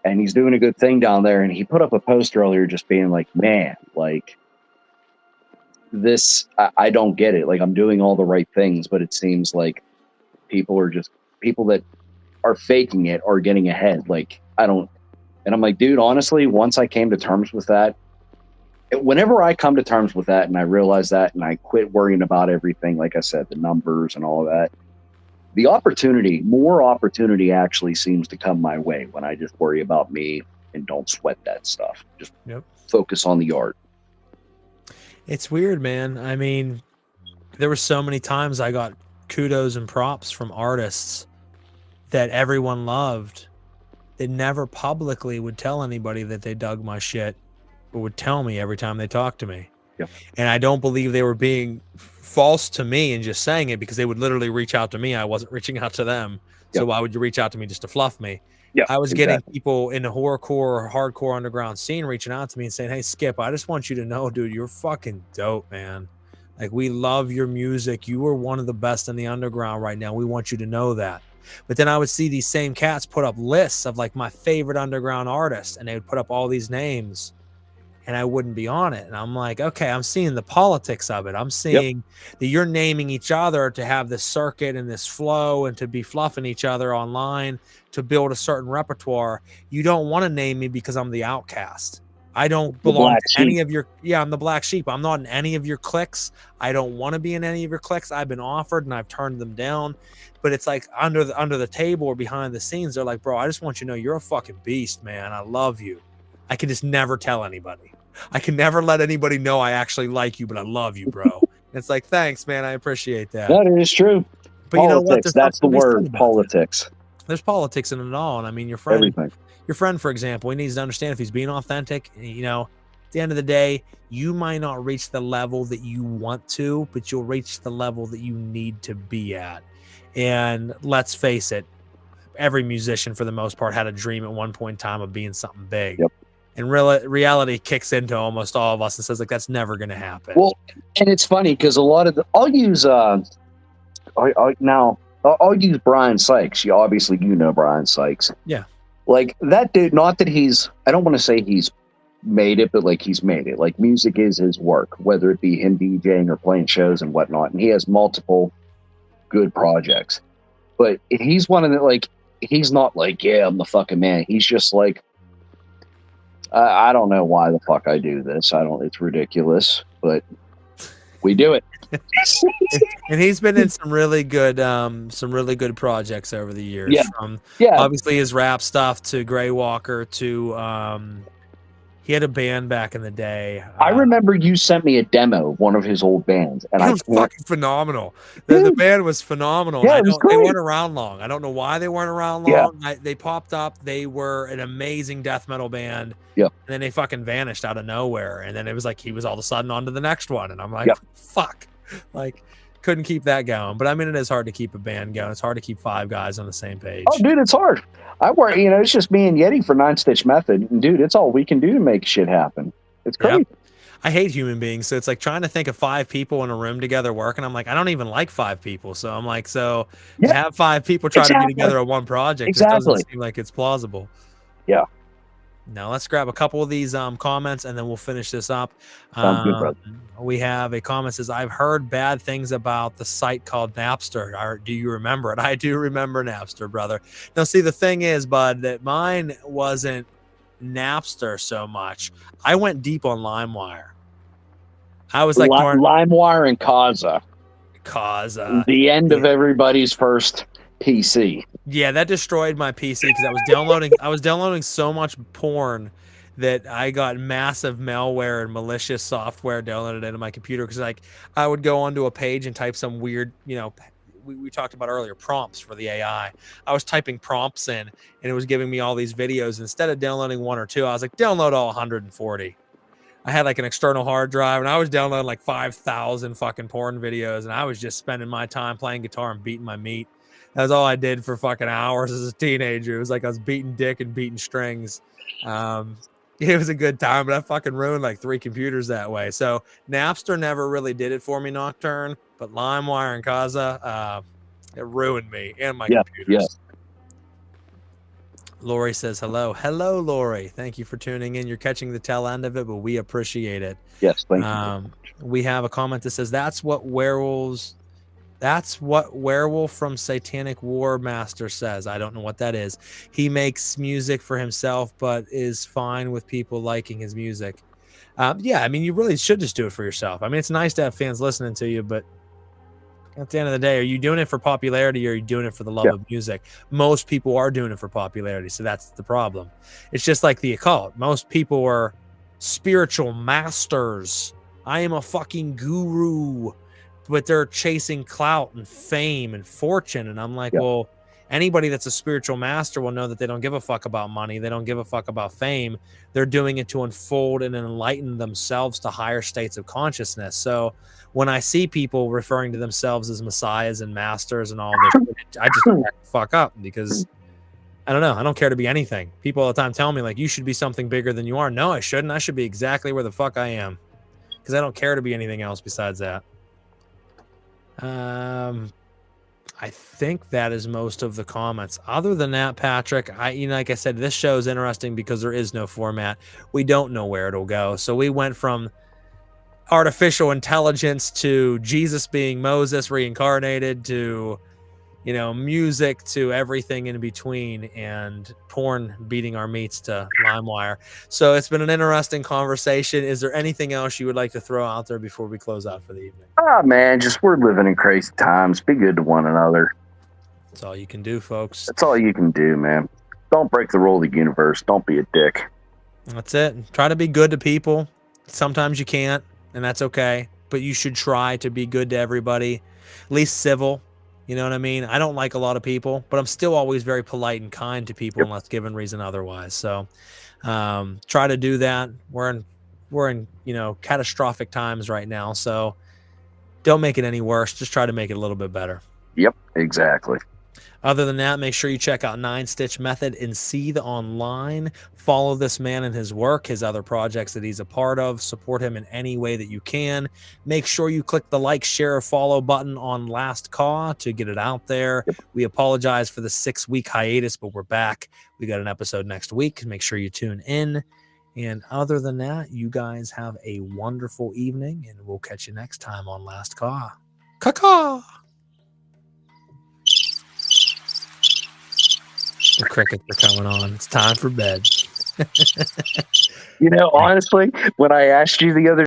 and he's doing a good thing down there. And he put up a post earlier just being like, man, like this, I don't get it. Like, I'm doing all the right things, but it seems like people that are faking it are getting ahead. Like, I don't, and I'm like, dude, honestly, once I came to terms with that, whenever I come to terms with that and I realize that, and I quit worrying about everything, like I said, the numbers and all of that, more opportunity actually seems to come my way when I just worry about me and don't sweat that stuff. Just focus on the art. It's weird, man. I mean, there were so many times I got kudos and props from artists that everyone loved, that never publicly would tell anybody that they dug my shit, but would tell me every time they talked to me. Yep. And I don't believe they were being false to me and just saying it, because they would literally reach out to me. I wasn't reaching out to them. So why would you reach out to me just to fluff me? I was getting people in the horrorcore or hardcore underground scene reaching out to me and saying, hey, Skip, I just want you to know, dude, you're fucking dope, man. Like, we love your music. You are one of the best in the underground right now. We want you to know that. But then I would see these same cats put up lists of like my favorite underground artists, and they would put up all these names, and I wouldn't be on it. And I'm like, okay, I'm seeing the politics of it. I'm seeing that you're naming each other to have this circuit and this flow and to be fluffing each other online to build a certain repertoire. You don't want to name me because I'm the outcast. I don't belong to any of your, I'm the black sheep. I'm not in any of your cliques. I don't want to be in any of your cliques. I've been offered and I've turned them down. But it's like under the table or behind the scenes, they're like, bro, I just want you to know you're a fucking beast, man. I love you. I can just never tell anybody. I can never let anybody know I actually like you, but I love you, bro. It's like, thanks, man. I appreciate that. That is true. But you know what? That's the word, politics. There's politics in it all. And I mean, your friend, for example, he needs to understand if he's being authentic, you know, at the end of the day, you might not reach the level that you want to, but you'll reach the level that you need to be at. And let's face it, every musician for the most part had a dream at one point in time of being something big. And reality kicks into almost all of us and says, like, that's never going to happen. Well, and it's funny because a lot of I'll use Brian Sykes. Obviously, you know Brian Sykes. Yeah. Like, that dude, not that I don't want to say he's made it, but like, he's made it. Like, music is his work, whether it be him DJing or playing shows and whatnot. And he has multiple good projects. But he's one of the, like, he's not like, yeah, I'm the fucking man. He's just like, I don't know why the fuck I do this. It's ridiculous, but we do it. And he's been in some really good projects over the years. From obviously his rap stuff to Grey Walker to he had a band back in the day. I remember you sent me a demo of one of his old bands, and it was fucking phenomenal. The band was phenomenal. Yeah, it was great. They weren't around long. I don't know why they weren't around long. They popped up. They were an amazing death metal band. And then they fucking vanished out of nowhere. And then it was like he was all of a sudden on to the next one. And I'm like, fuck. Like, couldn't keep that going. But I mean, it is hard to keep a band going. It's hard to keep 5 guys on the same page. Oh, dude, it's hard. I work, it's just me and Yeti for 9 Stitch Method. And dude, it's all we can do to make shit happen. It's crazy. I hate human beings. So it's like trying to think of 5 people in a room together working. I'm like, I don't even like 5 people. So I'm like, to have 5 people try to be together on one project just doesn't seem like it's plausible. Yeah. Now let's grab a couple of these comments and then we'll finish this up. Sounds good, brother. We have a comment that says, I've heard bad things about the site called Napster. Do you remember it? I do remember Napster, brother. Now, see, the thing is, bud, that mine wasn't Napster so much. I went deep on LimeWire. I was like, LimeWire and Kazaa. The end of everybody's first PC. Yeah, that destroyed my PC because I was downloading so much porn that I got massive malware and malicious software downloaded into my computer because like I would go onto a page and type some weird, we talked about earlier, prompts for the AI. I was typing prompts in and it was giving me all these videos. Instead of downloading one or two, I was like, download all 140. I had like an external hard drive and I was downloading like 5,000 fucking porn videos and I was just spending my time playing guitar and beating my meat. That's all I did for fucking hours as a teenager. It was like I was beating dick and beating strings. It was a good time, but I fucking ruined like 3 computers that way. So Napster never really did it for me, Nocturne, but LimeWire and Kazaa, it ruined me and my computers. Yeah. Lori says hello. Hello, Lori. Thank you for tuning in. You're catching the tail end of it, but we appreciate it. Yes, thank you. We have a comment that says, that's what Werewolf from Satanic War Master says. I don't know what that is. He makes music for himself, but is fine with people liking his music. Yeah, I mean, you really should just do it for yourself. I mean, it's nice to have fans listening to you, but at the end of the day, are you doing it for popularity or are you doing it for the love of music? Most people are doing it for popularity, so that's the problem. It's just like the occult. Most people are spiritual masters. I am a fucking guru, but they're chasing clout and fame and fortune. And I'm like, well, anybody that's a spiritual master will know that they don't give a fuck about money. They don't give a fuck about fame. They're doing it to unfold and enlighten themselves to higher states of consciousness. So when I see people referring to themselves as messiahs and masters and all this, I just crack the fuck up because I don't know. I don't care to be anything. People all the time tell me like, you should be something bigger than you are. No, I shouldn't. I should be exactly where the fuck I am because I don't care to be anything else besides that. I think that is most of the comments. Other than that, Patrick, like I said, this show is interesting because there is no format. We don't know where it'll go. So we went from artificial intelligence to Jesus being Moses reincarnated to, music to everything in between and porn beating our meats to LimeWire. So it's been an interesting conversation. Is there anything else you would like to throw out there before we close out for the evening? Man, just we're living in crazy times. Be good to one another. That's all you can do, folks. That's all you can do, man. Don't break the rule of the universe. Don't be a dick. That's it. Try to be good to people. Sometimes you can't, and that's okay. But you should try to be good to everybody, at least civil. You know what I mean? I don't like a lot of people, but I'm still always very polite and kind to people unless given reason otherwise. So try to do that. We're in catastrophic times right now. So don't make it any worse. Just try to make it a little bit better. Yep, exactly. Other than that, make sure you check out Stitch Method and Seethe online. Follow this man and his work, his other projects that he's a part of. Support him in any way that you can. Make sure you click the like, share, or follow button on Last Call to get it out there. Yep. We apologize for the 6-week hiatus, but we're back. We got an episode next week. Make sure you tune in. And other than that, you guys have a wonderful evening, and we'll catch you next time on Last Call. Caw-caw! The crickets are coming on. It's time for bed. Honestly, when I asked you the other